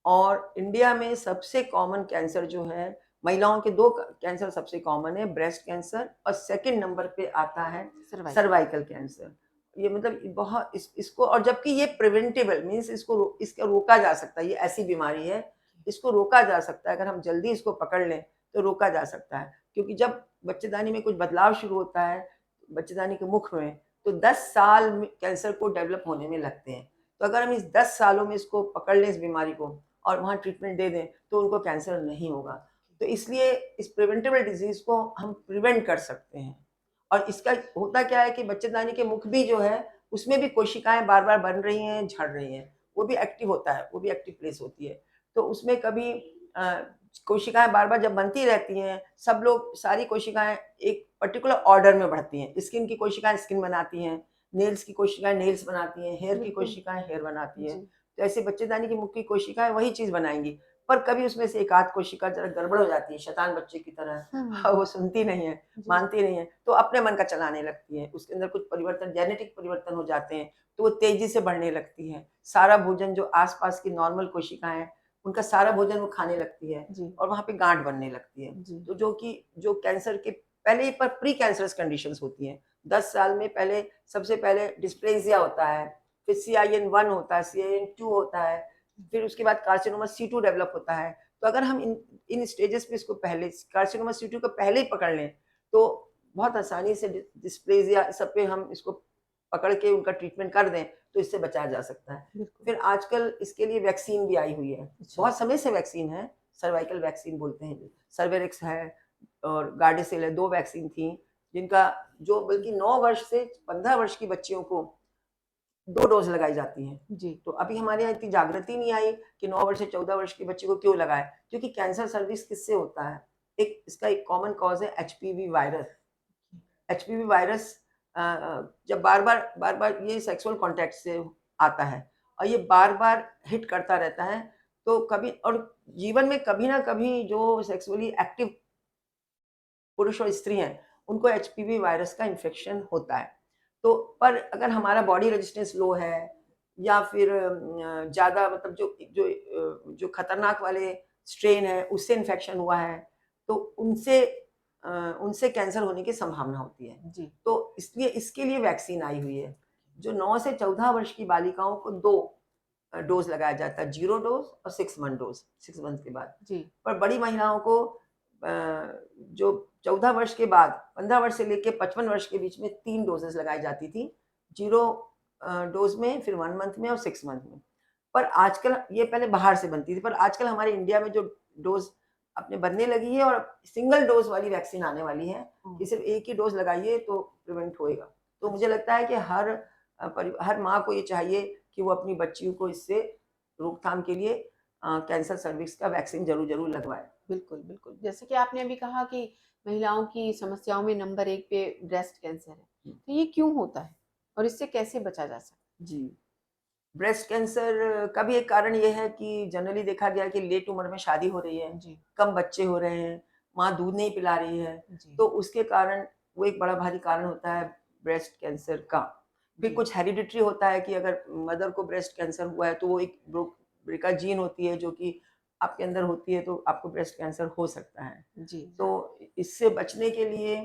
Speaker 2: और इंडिया में सबसे कॉमन कैंसर जो है, महिलाओं के 2 कैंसर सबसे कॉमन है, ब्रेस्ट कैंसर और सेकंड नंबर पे आता है
Speaker 1: सर्वाइकल।
Speaker 2: Cervical cancer. ये मतलब बहुत इसको, और जबकि ये प्रिवेंटेबल मीन्स इसको रोका जा सकता है। ये ऐसी बीमारी है, इसको रोका जा सकता है। अगर हम जल्दी इसको पकड़ लें, तो रोका जा सकता है। क्योंकि जब बच्चेदानी में कुछ बदलाव शुरू होता है, बच्चेदानी के मुख में, तो 10 साल में कैंसर को डेवलप होने में लगते हैं। तो अगर हम इस 10 सालों में इसको पकड़ लें, इस बीमारी को, और वहाँ ट्रीटमेंट दे दें, तो उनको कैंसर नहीं होगा। तो इसलिए इस प्रिवेंटेबल डिज़ीज़ को हम प्रिवेंट कर सकते हैं। और इसका होता क्या है कि बच्चेदानी के मुख भी जो है, उसमें भी कोशिकाएँ बार-बार बन रही हैं, झड़ रही हैं। वो भी एक्टिव होता है, वो भी एक्टिव प्लेस होती है। तो उसमें कभी कोशिकाएँ बार-बार जब बनती रहती हैं, सब लोग सारी कोशिकाएँ एक पर्टिकुलर ऑर्डर में बढ़ती हैं। स्किन की कोशिकाएँ स्किन बनाती हैं, नेल्स की कोशिकाएँ नेल्स बनाती हैं, हेयर की
Speaker 1: बिल्कुल।
Speaker 2: कोशिकाएँ हेयर बनाती हैं।
Speaker 1: जी,
Speaker 2: तो ऐसे बच्चेदानी के मुख की कोशिकाएँ वही चीज़ बनाएँगी, पर कभी उसमें से एक आध कोशिका ज़रा गड़बड़ हो जाती है, शैतान बच्चे की तरह।
Speaker 1: हुँ, हुँ,
Speaker 2: और
Speaker 1: हुँ।
Speaker 2: वो सुनती नहीं है,
Speaker 1: जी,
Speaker 2: मानती नहीं है, तो अपने मन का चलाने लगती है। उसके अंदर कुछ परिवर्तन, जेनेटिक परिवर्तन हो जाते हैं, तो वो तेज़ी से बढ़ने लगती है। सारा भोजन जो आस-पास की नॉर्मल कोशिकाएँ हैं, उनका सारा भोजन वो खाने लगती है
Speaker 1: जी,
Speaker 2: और वहाँ पे गाँठ बनने लगती है।
Speaker 1: जी,
Speaker 2: तो जो कैंसर के पहले ही पर प्री कैंसरस कंडीशंस होती हैं। 10 साल में पहले सबसे पहले डिस्प्लेज़िया होता है, फिर CIN1 होता है, CIN2 होता है, फिर उसके बाद कार्सिनोमा C2 डेवलप होता है। तो अगर हम इन स्टेजेस पे इसको पहले कार्सिनोमा C2 को पहले ही पकड़ लें, तो बहुत आसानी से डिस्प्लेज़िया सब पे हम इसको पकड़ के उनका ट्रीटमेंट कर दें, तो इससे बचाया जा सकता है।
Speaker 1: बिल्कुल।
Speaker 2: फिर आजकल इसके लिए वैक्सीन भी आई हुई है।
Speaker 1: अच्छा,
Speaker 2: बहुत समय से वैक्सीन है, सर्वाइकल वैक्सीन बोलते हैं। सर्वेरिक्स है और गार्डेसिल है, 2 वैक्सीन थी, जिनका जो
Speaker 1: जी,
Speaker 2: बल्कि 9 वर्ष से 15 वर्ष की बच्चियों को 2 डोज़ लगाई जाती हैं।
Speaker 1: जी,
Speaker 2: तो अभी हमारे यहाँ इतनी जागृति नहीं आई कि 9 वर्ष से 14 वर्ष के बच्चे को क्यों लगाएँ? क्योंकि कैंसर सर्विक्स किससे होता है? इसका एक कॉमन कॉज़ है एचपीवी वायरस। एचपीवी वायरस जब बार-बार ये सेक्सुअल कॉन्टैक्ट से आता है और ये बार-बार हिट करता रहता है, तो कभी और जीवन में कभी ना कभी जो सेक्सुअली एक्टिव पुरुष और स्त्री हैं, उनको एचपीवी वायरस का इन्फेक्शन होता है। तो पर अगर हमारा बॉडी रेजिस्टेंस लो है या फिर ज़्यादा मतलब जो खतरनाक वाले स्ट्रेन है, उससे इन्फेक्शन हुआ है, तो उनसे कैंसर होने की संभावना होती है।
Speaker 1: जी,
Speaker 2: तो इसलिए इसके लिए वैक्सीन आई हुई है, जो 9 से 14 वर्ष की बालिकाओं को 2 डोज़ लगाया जाता है, 0 डोज़ और 6 मंथ डोज़, 6 मंथ के बाद।
Speaker 1: जी,
Speaker 2: पर बड़ी महिलाओं को जो 14 वर्ष के बाद 15 वर्ष से लेके 55 वर्ष के बीच में 3 डोज़ेज़ लगाई जाती थी। 0 डोज़ में, फिर 1 मंथ में और 6 मंथ में। पर आजकल ये पहले बाहर से बनती थी, पर आजकल हमारे इंडिया में जो डोज़ अपने बनने लगी है और सिंगल डोज़ वाली वैक्सीन आने वाली है,
Speaker 1: ओह!
Speaker 2: कि सिर्फ़ एक ही डोज़ लगाइए तो प्रिवेंट होएगा। तो मुझे
Speaker 1: अच्छा,
Speaker 2: लगता है कि हर माँ को ये चाहिए कि वो अपनी बच्चियों को इससे रोकथाम के लिए कैंसर सर्विक्स का वैक्सीन ज़रूर लगवाएँ।
Speaker 1: बिल्कुल, बिल्कुल। जैसे कि आपने अभी कहा कि महिलाओं की समस्याओं में नंबर 1 पे ब्रेस्ट कैंसर है। तो ये क्यों होता है? और इससे कैसे बचा जा सकता
Speaker 2: जी। ब्रेस्ट कैंसर का भी एक कारण ये है कि जनरली देखा गया है कि लेट उम्र में शादी हो रही है,
Speaker 1: है? जी,
Speaker 2: कम बच्चे हो रहे हैं, माँ दूध नहीं पिला रही है,
Speaker 1: जी,
Speaker 2: तो उसके कारण वो एक बड़ा भारी कारण होता है ब्रेस्ट कैंसर का। फिर
Speaker 1: जी,
Speaker 2: कुछ हेरिडिटरी होता है कि अगर मदर को ब्रेस्ट कैंसर हुआ है, तो वो एक ब्रेका जीन होती है जो कि आपके अंदर होती है, तो आपको ब्रेस्ट कैंसर हो सकता है।
Speaker 1: जी,
Speaker 2: तो इससे बचने के लिए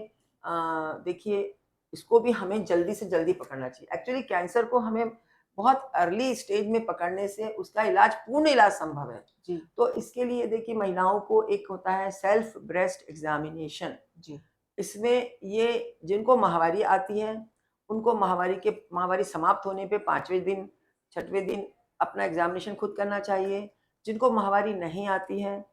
Speaker 2: देखिए, इसको भी हमें जल्दी से जल्दी पकड़ना चाहिए। एक्चुअली कैंसर को हमें बहुत अर्ली स्टेज में पकड़ने से उसका इलाज, पूर्ण इलाज संभव है।
Speaker 1: जी,
Speaker 2: तो इसके लिए देखिए, महिलाओं को एक होता है सेल्फ ब्रेस्ट एग्ज़ामिनेशन।
Speaker 1: जी,
Speaker 2: इसमें ये जिनको माहवारी आती है, उनको माहवारी समाप्त होने पे 5वें दिन, 6वें दिन अपना एग्ज़ामिनेशन खुद करना चाहिए। जिनको माहवारी नहीं आती है,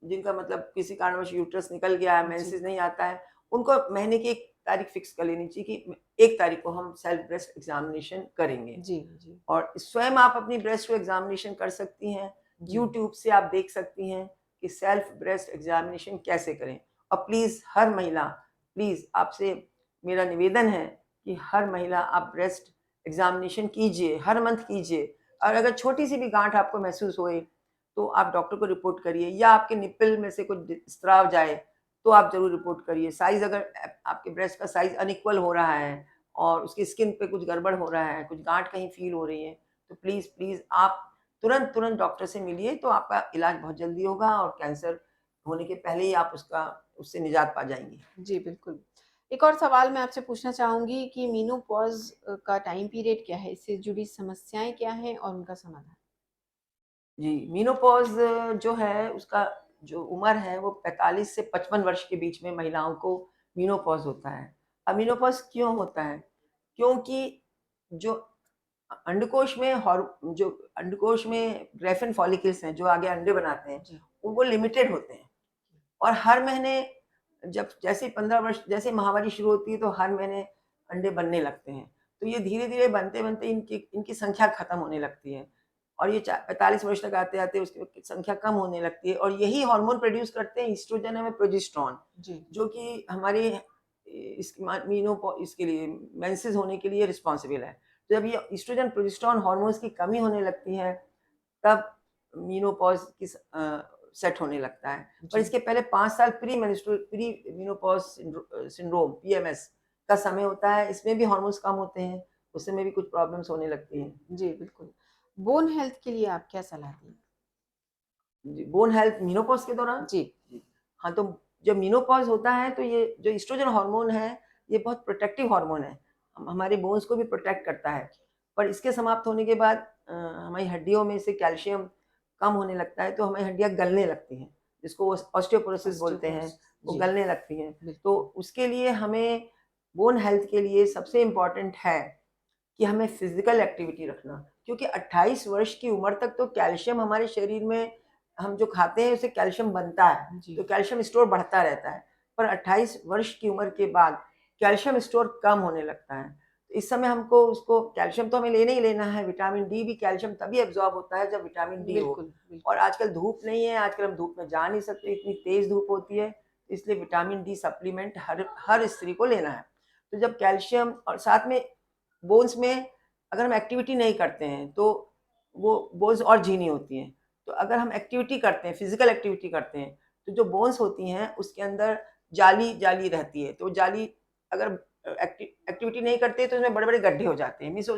Speaker 2: जिनका मतलब किसी कारणवश यूट्रस निकल गया है,
Speaker 1: जी,
Speaker 2: मेंसेस नहीं आता है, उनको महीने की एक तारीख फिक्स कर लेनी चाहिए कि 1 तारीख को हम सेल्फ ब्रेस्ट एग्ज़ामिनेशन करेंगे।
Speaker 1: जी, जी,
Speaker 2: और स्वयं आप अपनी ब्रेस्ट को एग्ज़ामिनेशन कर सकती हैं।
Speaker 1: जी।
Speaker 2: यूट्यूब से आप देख सकती हैं कि सेल्फ ब्रेस्ट एग्जामिनेशन कैसे करें। और प्लीज़ हर महिला, प्लीज़ आपसे मेरा निवेदन है कि हर महिला आप ब्रेस्ट एग्जामिनेशन कीजिए, हर मंथ कीजिए। और अगर छोटी सी भी गांठ आपको महसूस होए तो आप डॉक्टर को रिपोर्ट करिए, या आपके निप्पल में से कुछ स्त्राव जाए तो आप ज़रूर रिपोर्ट करिए। साइज़ अगर आपके ब्रेस्ट का साइज़ अनइक्वल हो रहा है और उसकी स्किन पे कुछ गड़बड़ हो रहा है, कुछ गांठ कहीं फील हो रही है, तो प्लीज़ प्लीज़ आप तुरंत तुरंत डॉक्टर से मिलिए, तो आपका इलाज बहुत जल्दी होगा और कैंसर होने के पहले ही आप उससे निजात पा जाएंगी।
Speaker 1: जी, बिल्कुल। एक और सवाल मैं आपसे पूछना चाहूँगी कि मेनोपॉज़ का टाइम पीरियड क्या है? इससे जुड़ी समस्याएँ क्या हैं और उनका समाधान?
Speaker 2: जी, मेनोपॉज़ जो है उसका जो उम्र है वो 45 से 55 वर्ष के बीच में महिलाओं को मेनोपॉज़ होता है। अब मेनोपॉज़ क्यों होता है? क्योंकि जो अंडकोश में जो अंडकोश में ग्रेफिन फॉलिकल्स हैं, जो आगे अंडे बनाते हैं,
Speaker 1: जी।
Speaker 2: वो लिमिटेड होते हैं। और हर महीने जब जैसे 15 वर्ष जैसे माहवारी शुरू होती है तो हर महीने अंडे बनने लगते हैं। तो ये धीरे-धीरे बनते-बनते इनकी इनकी संख्या खत्म होने लगती है और ये चा 45 वर्ष तक आते-आते उसकी संख्या कम होने लगती है और यही हार्मोन प्रोड्यूस करते हैं एस्ट्रोजन और प्रोजेस्टेरोन,
Speaker 1: जी।
Speaker 2: जो कि हमारे इसके लिए मेंसेस होने के लिए रिस्पॉन्सिबल है। तो जब ये एस्ट्रोजन प्रोजेस्टेरोन हार्मोन्स की कमी होने लगती है तब मेनोपॉज़ सेट होने लगता है। पर
Speaker 1: जी।
Speaker 2: इसके पहले 5 साल प्री मेनोपॉज़ सिंड्रोम पीएमएस का समय होता है। इसमें भी हार्मोन्स कम होते हैं, उस समय भी कुछ प्रॉब्लम्स होने लगती हैं।
Speaker 1: जी, बिल्कुल। बोन हेल्थ के लिए आप क्या सलाह देंगे?
Speaker 2: जी, बोन हेल्थ मेनोपॉज़ के दौरान?
Speaker 1: जी।
Speaker 2: जी। हाँ, तो जब मेनोपॉज़ होता है तो ये जो एस्ट्रोजन हार्मोन है, ये बहुत प्रोटेक्टिव हार्मोन है। हमारे बोन्स को भी प्रोटेक्ट करता है। पर इसके समाप्त होने के बाद हमारी हड्डियों में से कैल्शियम कम होने लगता है, तो हमारी हड्डियाँ गलने लगती हैं, जिसको ऑस्टियोपोरोसिस बोलते हैं,
Speaker 1: ऑस्टियोपोरोसिस।
Speaker 2: वो
Speaker 1: जी,
Speaker 2: गलने लगती हैं। तो
Speaker 1: बिल्कुल।
Speaker 2: उसके लिए हमें बोन हेल्थ के लिए सबसे इम्पोर्टेंट है कि हमें फिजिकल एक्टिविटी रखना, क्योंकि 28 वर्ष की उम्र तक तो कैल्शियम हमारे शरीर में हम जो खाते हैं उससे कैल्शियम बनता है,
Speaker 1: जी।
Speaker 2: तो कैल्शियम स्टोर बढ़ता रहता है। पर 28 वर्ष की उम्र के बाद कैल्शियम स्टोर कम होने लगता है। तो इस समय हमको उसको कैल्शियम तो हमें लेना ही लेना है। विटामिन डी भी कैल्शियम तभी एब्जॉर्ब होता है जब विटामिन डी हो।
Speaker 1: बिल्कुल,
Speaker 2: और
Speaker 1: बिल्कुल।
Speaker 2: आजकल धूप नहीं है, आजकल हम धूप में जा नहीं सकते, इतनी तेज धूप होती है, इसलिए विटामिन डी सप्लीमेंट हर हर स्त्री को लेना है। तो जब कैल्शियम और साथ में बोन्स में अगर हम एक्टिविटी नहीं करते हैं तो वो बोन्स और झीनी होती हैं। तो अगर हम एक्टिविटी करते हैं, फिजिकल एक्टिविटी करते हैं, तो जो बोन्स होती हैं उसके अंदर जाली रहती है। तो जाली अगर एक्टिविटी नहीं करते तो उसमें बड़े-बड़े गड्ढे हो जाते हैं, मीन्स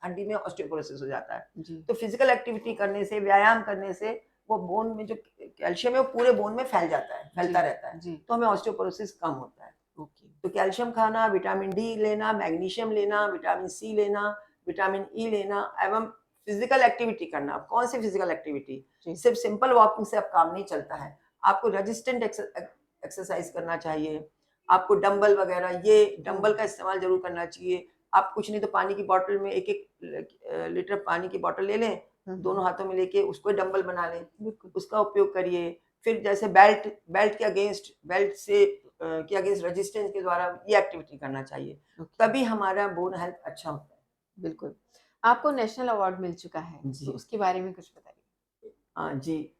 Speaker 2: हड्डी में ऑस्टियोपोरोसिस हो जाता है।
Speaker 1: जी।
Speaker 2: तो फिजिकल एक्टिविटी करने से, व्यायाम करने से वो बोन में जो कैल्शियम है वो पूरे बोन में फैल जाता है,
Speaker 1: जी,
Speaker 2: फैलता रहता है।
Speaker 1: जी।
Speaker 2: तो हमें ऑस्टियोपोरोसिस कम होता है।
Speaker 1: ओके।
Speaker 2: तो कैल्शियम खाना, विटामिन डी लेना, मैग्नीशियम लेना, विटामिन सी लेना, विटामिन ई लेना एवं फिजिकल एक्टिविटी करना। अब कौन सी फिजिकल एक्टिविटी?
Speaker 1: जी।
Speaker 2: सिर्फ सिंपल वॉकिंग से अब काम नहीं चलता है। आपको रेजिस्टेंट एक्सरसाइज करना चाहिए। आपको डंबल वगैरह, ये डंबल
Speaker 1: हुँ।
Speaker 2: का इस्तेमाल ज़रूर करना चाहिए। आप कुछ नहीं तो पानी की बॉटल में 1-1 लीटर पानी की बॉटल ले लें,
Speaker 1: हुँ,
Speaker 2: दोनों
Speaker 1: हुँ।
Speaker 2: हाथों में लेके उसको डंबल बना लें,
Speaker 1: बिल्कुल।
Speaker 2: उसका उपयोग करिए। फिर जैसे बेल्ट से के अगेंस्ट रेजिस्टेंस के द्वारा ये एक्टिविटी करना चाहिए,
Speaker 1: ओके।
Speaker 2: तभी हमारा बोन हेल्थ अच्छा होता है।
Speaker 1: बिल्कुल। आपको नेशनल अवार्ड मिल चुका है, तो
Speaker 2: जी।
Speaker 1: उसके बारे में कुछ बताइए?
Speaker 2: जी,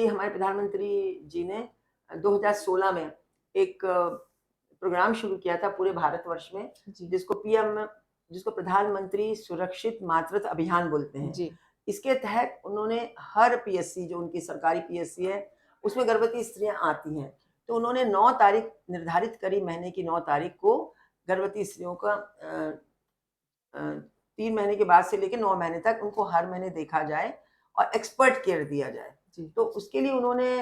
Speaker 2: हमारे प्रधानमंत्री जी ने 2016 में एक प्रोग्राम शुरू किया था पूरे भारतवर्ष में,
Speaker 1: जी।
Speaker 2: जिसको पीएम जिसको प्रधानमंत्री सुरक्षित मातृत्व अभियान बोलते हैं।
Speaker 1: जी।
Speaker 2: इसके तहत उन्होंने हर पीएससी, जो उनकी सरकारी पीएससी है, उसमें गर्भवती स्त्रियाँ आती हैं। तो उन्होंने 9 तारीख निर्धारित करी, महीने की 9 तारीख को गर्भवती स्त्रियों का 3 महीने के बाद से लेके 9 महीने तक उनको हर महीने देखा जाए और एक्सपर्ट केयर दिया जाए।
Speaker 1: जी।
Speaker 2: तो उसके लिए उन्होंने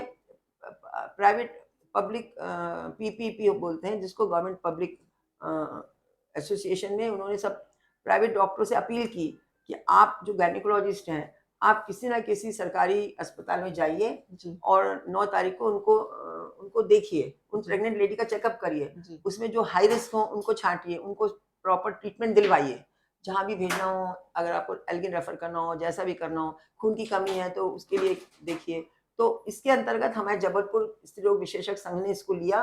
Speaker 2: प्राइवेट पब्लिक पीपीपी बोलते हैं, जिसको गवर्नमेंट पब्लिक एसोसिएशन में उन्होंने सब प्राइवेट डॉक्टरों से अपील की कि आप जो गायनिकोलॉजिस्ट हैं, आप किसी ना किसी सरकारी अस्पताल में जाइए
Speaker 1: जी।
Speaker 2: और 9 तारीख को उनको देखिए, उन
Speaker 1: जी।
Speaker 2: प्रेग्नेंट लेडी का चेकअप करिए।
Speaker 1: जी।
Speaker 2: उसमें जो हाई रिस्क हो उनको छाँटिए, उनको प्रॉपर ट्रीटमेंट दिलवाइए। जहाँ भी भेजना हो, अगर आपको एल्गिन रेफर करना हो, जैसा भी करना हो, खून की कमी है तो उसके लिए देखिए। तो इसके अंतर्गत हमारे जबलपुर स्त्री रोग विशेषज्ञ संघ ने इसको लिया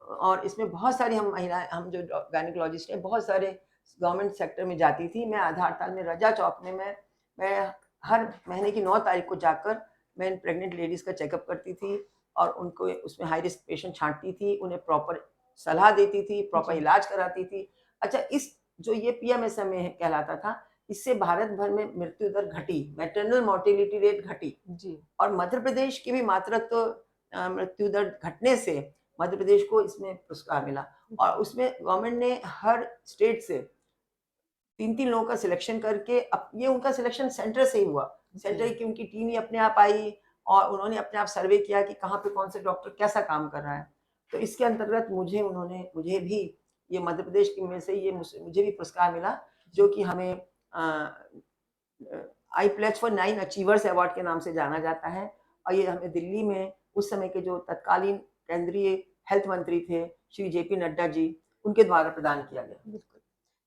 Speaker 2: और इसमें बहुत सारी हम जो गायनिकोलॉजिस्ट हैं, बहुत सारे गवर्नमेंट सेक्टर में जाती थी। मैं आधारताल में रजा चौक में मैं हर महीने की 9 तारीख को जाकर मैं इन प्रेग्नेंट लेडीज़ का चेकअप करती थी और उनको उसमें हाई रिस्क पेशेंट छाँटती थी, उन्हें प्रॉपर सलाह देती थी, प्रॉपर
Speaker 1: जी,
Speaker 2: इलाज कराती थी। अच्छा, इस जो ये पीएमएसएमए कहलाता था, इससे भारत भर में मृत्यु दर घटी, मैटरनल मोर्टेलिटी रेट घटी
Speaker 1: जी,
Speaker 2: और मध्य प्रदेश की भी मातृत्व मृत्यु दर घटने से मध्य प्रदेश को इसमें पुरस्कार मिला और उसमें गवर्नमेंट ने हर स्टेट से 3-3 लोगों का सिलेक्शन करके अब ये उनका सिलेक्शन सेंटर से ही हुआ। सेंटर
Speaker 1: जी,
Speaker 2: की उनकी टीम ही अपने आप आई और उन्होंने अपने आप सर्वे किया कि कहाँ पे कौन से डॉक्टर कैसा काम कर रहा है। तो इसके अंतर्गत मुझे भी ये मध्य प्रदेश की में से ये मुझे भी पुरस्कार मिला जो कि हमें आई प्लेज फॉर 9 अचीवर्स अवार्ड के नाम से जाना जाता है और ये हमें दिल्ली में उस समय के जो तत्कालीन केंद्रीय हेल्थ मंत्री थे, श्री जेपी नड्डा जी, उनके द्वारा प्रदान किया गया।
Speaker 1: बिल्कुल।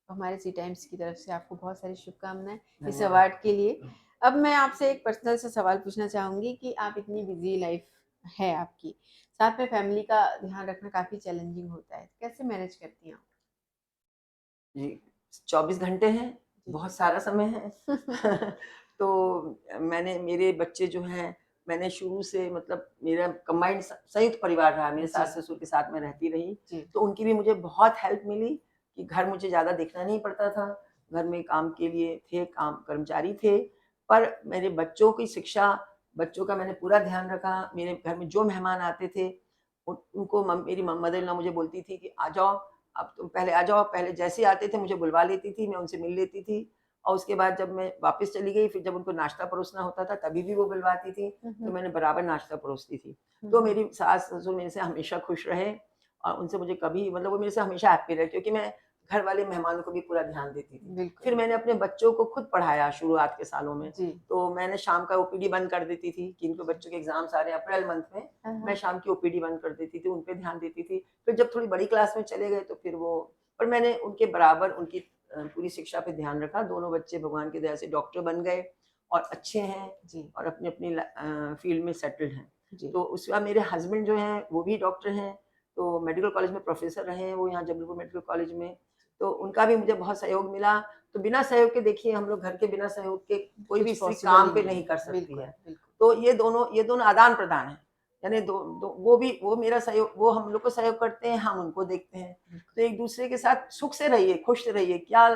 Speaker 1: हमारे सी टाइम्स की तरफ से आपको बहुत सारी शुभकामनाएँ इस
Speaker 2: धन्यवाद।
Speaker 1: अवार्ड के लिए। अब मैं आपसे एक पर्सनल सा सवाल पूछना चाहूँगी कि आप इतनी बिज़ी लाइफ़ है आपकी, साथ में फैमिली का ध्यान रखना काफ़ी चैलेंजिंग होता है, कैसे मैनेज करती हैं आप?
Speaker 2: जी, 24 घंटे हैं,
Speaker 1: जी।
Speaker 2: बहुत सारा समय है। तो मैंने मेरे बच्चे जो हैं, मैंने शुरू से मतलब मेरा कंबाइंड संयुक्त परिवार रहा, मेरे
Speaker 1: जी,
Speaker 2: सास-ससुर के साथ मैं रहती रही,
Speaker 1: जी,
Speaker 2: तो उनकी भी मुझे बहुत हेल्प मिली कि घर मुझे ज़्यादा देखना नहीं पड़ता था। घर में काम के लिए थे, काम कर्मचारी थे, पर मेरे बच्चों की शिक्षा, बच्चों का मैंने पूरा ध्यान रखा। मेरे घर में जो मेहमान आते थे, उनको मेरी मदर इन लॉ मुझे बोलती थी कि आ जाओ, अब तुम पहले आ जाओ, पहले जैसे ही आते थे मुझे बुलवा लेती थी, मैं उनसे मिल लेती थी और उसके बाद जब मैं वापस चली गई, फिर जब उनको नाश्ता परोसना होता था, तभी भी वो बुलवाती थी,
Speaker 1: हुँ,
Speaker 2: तो
Speaker 1: हुँ,
Speaker 2: मैंने बराबर नाश्ता परोसती थी।
Speaker 1: हुँ,
Speaker 2: तो
Speaker 1: हुँ,
Speaker 2: मेरी सास-ससुर मेरे से हमेशा खुश रहे और उनसे मुझे कभी मतलब वो मेरे से हमेशा हैप्पी रहे क्योंकि मैं घर वाले मेहमानों को भी पूरा ध्यान देती थी।
Speaker 1: बिल्कुल,
Speaker 2: फिर मैंने अपने बच्चों को खुद पढ़ाया शुरुआत के सालों में,
Speaker 1: जी।
Speaker 2: तो मैंने शाम का ओपीडी बंद कर देती थी कि इनको बच्चों के एग्ज़ाम्स आ रहे हैं अप्रैल मंथ में,
Speaker 1: हाँ,
Speaker 2: मैं
Speaker 1: हाँ,
Speaker 2: शाम की ओपीडी बंद कर देती थी, उन पे ध्यान देती थी। फिर जब थोड़ी बड़ी क्लास में चले गए तो फिर वो पर मैंने उनके बराबर उनकी पूरी शिक्षा पे ध्यान रखा। दोनों बच्चे भगवान की दया से डॉक्टर बन गए और अच्छे हैं
Speaker 1: जी,
Speaker 2: और अपनी-अपनी फ़ील्ड में सेटल्ड हैं।
Speaker 1: जी,
Speaker 2: तो उसके बाद मेरे हस्बैंड जो हैं वो भी डॉक्टर हैं, तो मेडिकल कॉलेज में प्रोफ़ेसर रहे हैं वो यहाँ जबलपुर मेडिकल कॉलेज में। तो उनका भी मुझे बहुत सहयोग मिला। तो बिना सहयोग के देखिए हम लोग घर के बिना सहयोग के कोई भी
Speaker 1: कुछ
Speaker 2: स्त्री
Speaker 1: पॉसिबल
Speaker 2: काम
Speaker 1: ही
Speaker 2: पे
Speaker 1: नहीं
Speaker 2: नहीं
Speaker 1: है।
Speaker 2: कर सकती
Speaker 1: बिल्कुल,
Speaker 2: है।
Speaker 1: बिल्कुल,
Speaker 2: तो ये दोनों आदान-प्रदान हैं। यानी दो दो वो मेरा सहयोग वो हम लोग को सहयोग करते हैं, हम उनको देखते हैं।
Speaker 1: बिल्कुल,
Speaker 2: तो एक-दूसरे के साथ सुख से रहिए, खुश रहिए, क्या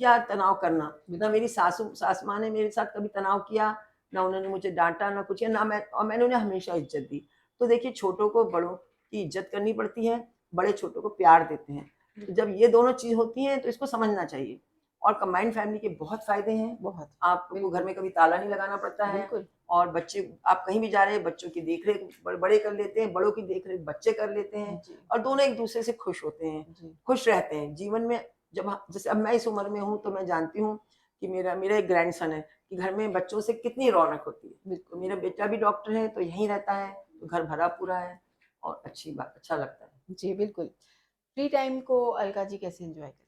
Speaker 2: क्या तनाव करना। ना
Speaker 1: बिल्कुल,
Speaker 2: मेरी सास माँ ने मेरे साथ कभी तनाव किया, ना उन्होंने मुझे डाँटा, ना कुछ किया, ना मैंने उन्हें हमेशा इज़्ज़त दी। तो देखिए छोटों को बड़ों की इज़्ज़त करनी पड़ती है, बड़े छोटों को प्यार देते हैं। तो
Speaker 1: बिल्कुल,
Speaker 2: जब ये दोनों चीज़ होती हैं तो इसको समझना चाहिए और कंबाइंड फैमिली के बहुत फ़ायदे हैं।
Speaker 1: बहुत,
Speaker 2: आपको घर
Speaker 1: बिल्कुल,
Speaker 2: में कभी ताला नहीं लगाना पड़ता है
Speaker 1: बिल्कुल,
Speaker 2: और बच्चे आप कहीं भी जा रहे हैं, बच्चों की देख-रेख बड़े कर लेते हैं, बड़ों की देख-रेख बच्चे कर लेते हैं
Speaker 1: जी,
Speaker 2: और दोनों एक-दूसरे से खुश होते हैं,
Speaker 1: जी,
Speaker 2: खुश रहते हैं। जीवन में जब ह जैसे अब मैं इस उम्र में हूँ, तो मैं जानती हूँ कि मेरा एक ग्रैंडसन है, कि घर में बच्चों से कितनी रौनक होती है। तो
Speaker 1: बिल्कुल,
Speaker 2: मेरा बेटा भी डॉक्टर है, तो यहीं रहता है, तो घर भरा-पूरा है और अच्छा लगता है।
Speaker 1: जी, बिल्कुल। फ्री टाइम को अलका जी कैसे एन्जॉय करती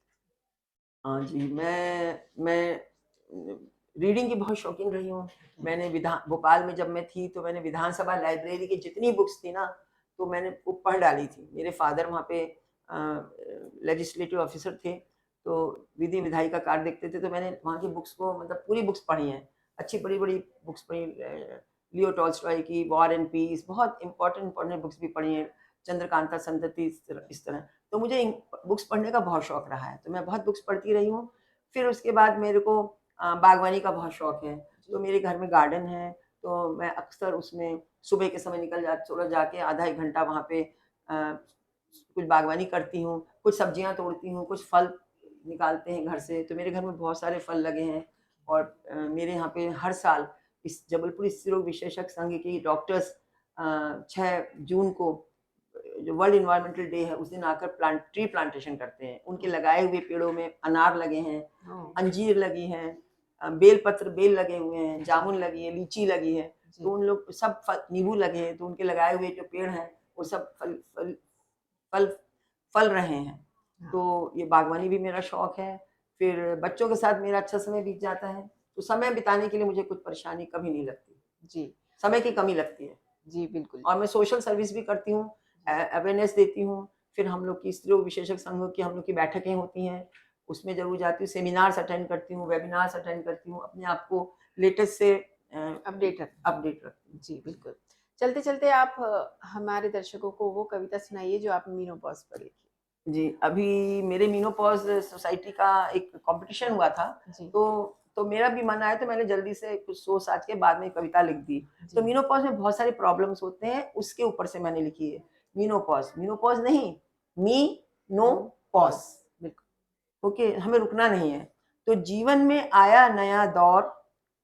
Speaker 2: हाँ जी, मैं रीडिंग की बहुत शौकीन रही हूँ।
Speaker 1: हैं?
Speaker 2: मैंने भोपाल में जब मैं थी तो मैंने विधानसभा लाइब्रेरी की जितनी बुक्स थी ना, तो मैंने वो पढ़ डाली थी। मेरे फ़ादर वहाँ पे लेजिस्लेटिव ऑफ़िसर थे, तो विधि विधायी का कार्य देखते थे, तो मैंने वहाँ की बुक्स को मतलब पूरी बुक्स पढ़ी हैं। अच्छी बड़ी-बड़ी बुक्स पढ़ी लियो टॉल्स्टॉय की वॉर एंड पीस बहुत इम्पोर्टेंट बुक्स भी पढ़ी हैं। चंद्रकांता संतति इस तरह। तो मुझे इन बुक्स पढ़ने का बहुत शौक रहा है, तो मैं बहुत बुक्स पढ़ती रही हूँ। फिर उसके बाद मेरे को बागवानी का बहुत शौक है, तो
Speaker 1: जी,
Speaker 2: मेरे घर में गार्डन है, तो मैं अक्सर उसमें सुबह के समय थोड़ा जाके आधा 1 घंटा वहाँ पे कुछ बागवानी करती हूँ, कुछ सब्जियाँ तोड़ती हूँ, कुछ फल निकालते हैं घर से, तो मेरे घर में बहुत सारे फल लगे हैं और मेरे यहाँ पे हर साल इस जबलपुर स्त्री रोग विशेषज्ञ संघ की डॉक्टर्स 6 जून को जो वर्ल्ड एनवायरमेंटल डे है उस दिन आकर ट्री प्लांटेशन करते हैं। उनके
Speaker 1: ओह!
Speaker 2: लगाए हुए पेड़ों में अनार लगे हैं,
Speaker 1: ओह!
Speaker 2: अंजीर लगी हैं, बेल लगे हुए हैं,
Speaker 1: जी,
Speaker 2: जामुन लगी है, लीची लगी है। तो
Speaker 1: जी,
Speaker 2: उन लोग सब फल नींबू लगे हैं, तो उनके लगाए हुए जो पेड़ हैं वो सब फल फल रहे हैं।
Speaker 1: हाँ,
Speaker 2: तो ये बागवानी भी मेरा शौक है। फिर बच्चों के साथ मेरा अच्छा समय बीत जाता है। तो समय बिताने के लिए मुझे कुछ परेशानी कभी नहीं लगती।
Speaker 1: जी,
Speaker 2: समय की कमी लगती है।
Speaker 1: जी, बिल्कुल,
Speaker 2: और मैं सोशल सर्विस भी करती हूँ,
Speaker 1: जी,
Speaker 2: अवेयरनेस देती हूँ। फिर हम लोग की स्त्री रोग विशेषज्ञ संघों की हम लोग की बैठकें होती हैं, उसमें ज़रूर जाती हूँ, सेमिनार्स अटेंड करती हूँ, वेबिनार्स अटेंड करती हूँ, अपने आप को लेटेस्ट से
Speaker 1: अपडेट रखें।
Speaker 2: अपडेट रखती हूँ।
Speaker 1: जी, बिल्कुल। चलते-चलते आप हमारे दर्शकों को वो कविता सुनाइए जो आपने मेनोपॉज़ पर लिखी।
Speaker 2: जी, अभी मेरे मेनोपॉज़ सोसाइटी का एक कॉम्पिटिशन हुआ था,
Speaker 1: जी,
Speaker 2: तो मेरा भी मन आया तो मैंने जल्दी से कुछ सोच-साच के बाद में कविता लिख दी। तो
Speaker 1: जी।
Speaker 2: मेनोपॉज़ में बहुत सारे प्रॉब्लम्स होते हैं, उसके ऊपर से मैंने लिखी है। मेनोपॉज़, मेनोपॉज़ नहीं, me no
Speaker 1: no
Speaker 2: pause.
Speaker 1: Pause, बिल्कुल।
Speaker 2: ओके, हमें रुकना नहीं है। तो जीवन में आया नया दौर,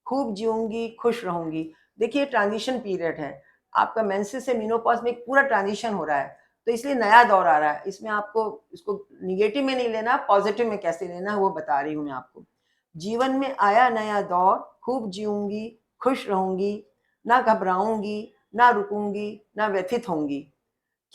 Speaker 2: खूब जीऊँगी, खुश रहूँगी। देखिए ट्रांज़िशन पीरियड है। आपका मेंसेस से मेनोपॉज़ में एक पूरा ट्रांज़िशन हो रहा है, तो इसलिए नया दौर आ रहा है। इसमें आपको इसको नेगेटिव में नहीं लेना, पॉज़िटिव में कैसे लेना है वो बता रही हूँ मैं आपको। जीवन में आया नया दौर, खूब जीऊँगी, खुश रहूँगी, ना घबराऊँगी, ना रुकूँगी, ना व्यथित होंगी।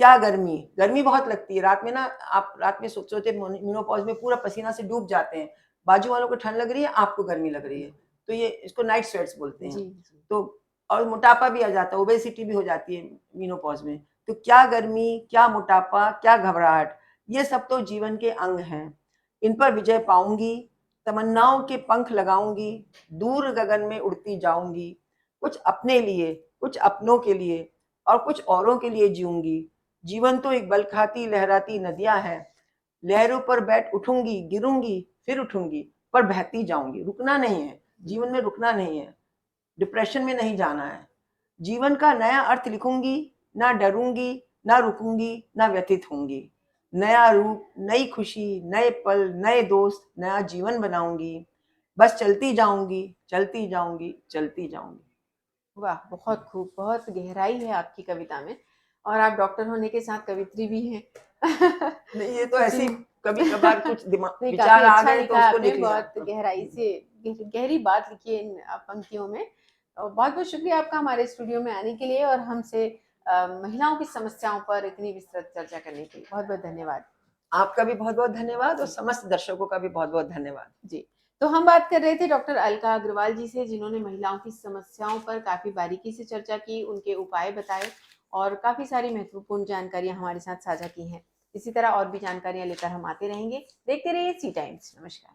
Speaker 2: क्या गर्मी! गर्मी बहुत लगती है। रात में ना आप रात में सोते-सोते मेनोपॉज़ में पूरा पसीना से डूब जाते हैं। बाजू वालों को ठंड लग रही है, आपको गर्मी लग रही है। तो ये इसको नाइट स्वेट्स बोलते हैं।
Speaker 1: जी, जी।
Speaker 2: तो और मोटापा भी आ जाता है, ओबेसिटी भी हो जाती है मेनोपॉज़ में। तो क्या गर्मी, क्या मोटापा, क्या घबराहट, ये सब तो जीवन के अंग हैं। इन पर विजय पाऊँगी, तमन्नाओं के पंख लगाऊँगी, दूर गगन में उड़ती जाऊँगी। कुछ अपने लिए, कुछ अपनों के लिए और कुछ औरों के लिए जीऊँगी। जीवन तो एक बल खाती लहराती नदियाँ हैं। लहरों पर बैठ उठूँगी, गिरूँगी, फिर उठूँगी, पर बहती जाऊँगी। रुकना नहीं है, जीवन में रुकना नहीं है, डिप्रेशन में नहीं जाना है। जीवन का नया अर्थ लिखूँगी, ना डरूँगी, ना रुकूँगी, ना व्यथित होंगी। नया रूप, नई खुशी, नए पल, नए दोस्त, नया जीवन बनाऊँगी। बस चलती जाऊँगी, चलती जाऊँगी, चलती जाऊँगी।
Speaker 1: वाह! बहुत खूब, बहुत गहराई है आपकी कविता में और आप डॉक्टर होने के साथ कवियत्री भी हैं।
Speaker 2: नहीं, ये तो ऐसे
Speaker 1: जी।
Speaker 2: ही कभी-कभार कुछ
Speaker 1: नहीं, काफ़ी
Speaker 2: विचार आ
Speaker 1: अच्छा
Speaker 2: गए तो
Speaker 1: लिखा है
Speaker 2: उसको
Speaker 1: आपने,
Speaker 2: लिख लिया।
Speaker 1: बहुत गहराई से गहरी बात लिखी है इन पंक्तियों में। बहुत-बहुत शुक्रिया आपका हमारे स्टूडियो में आने के लिए और हमसे महिलाओं की समस्याओं पर इतनी विस्तृत चर्चा करने के लिए। बहुत-बहुत धन्यवाद।
Speaker 2: आपका भी बहुत-बहुत धन्यवाद और
Speaker 1: जी।
Speaker 2: समस्त दर्शकों का भी बहुत-बहुत धन्यवाद।
Speaker 1: जी, तो हम बात कर रहे थे डॉक्टर अलका अग्रवाल जी से जिन्होंने महिलाओं की समस्याओं पर काफ़ी बारीकी से चर्चा की, उनके उपाय बताए और काफ़ी सारी महत्वपूर्ण जानकारियाँ हमारे साथ साझा की हैं। इसी तरह और भी जानकारियाँ लेकर हम आते रहेंगे। देखते रहिए सी टाइम्स। नमस्कार।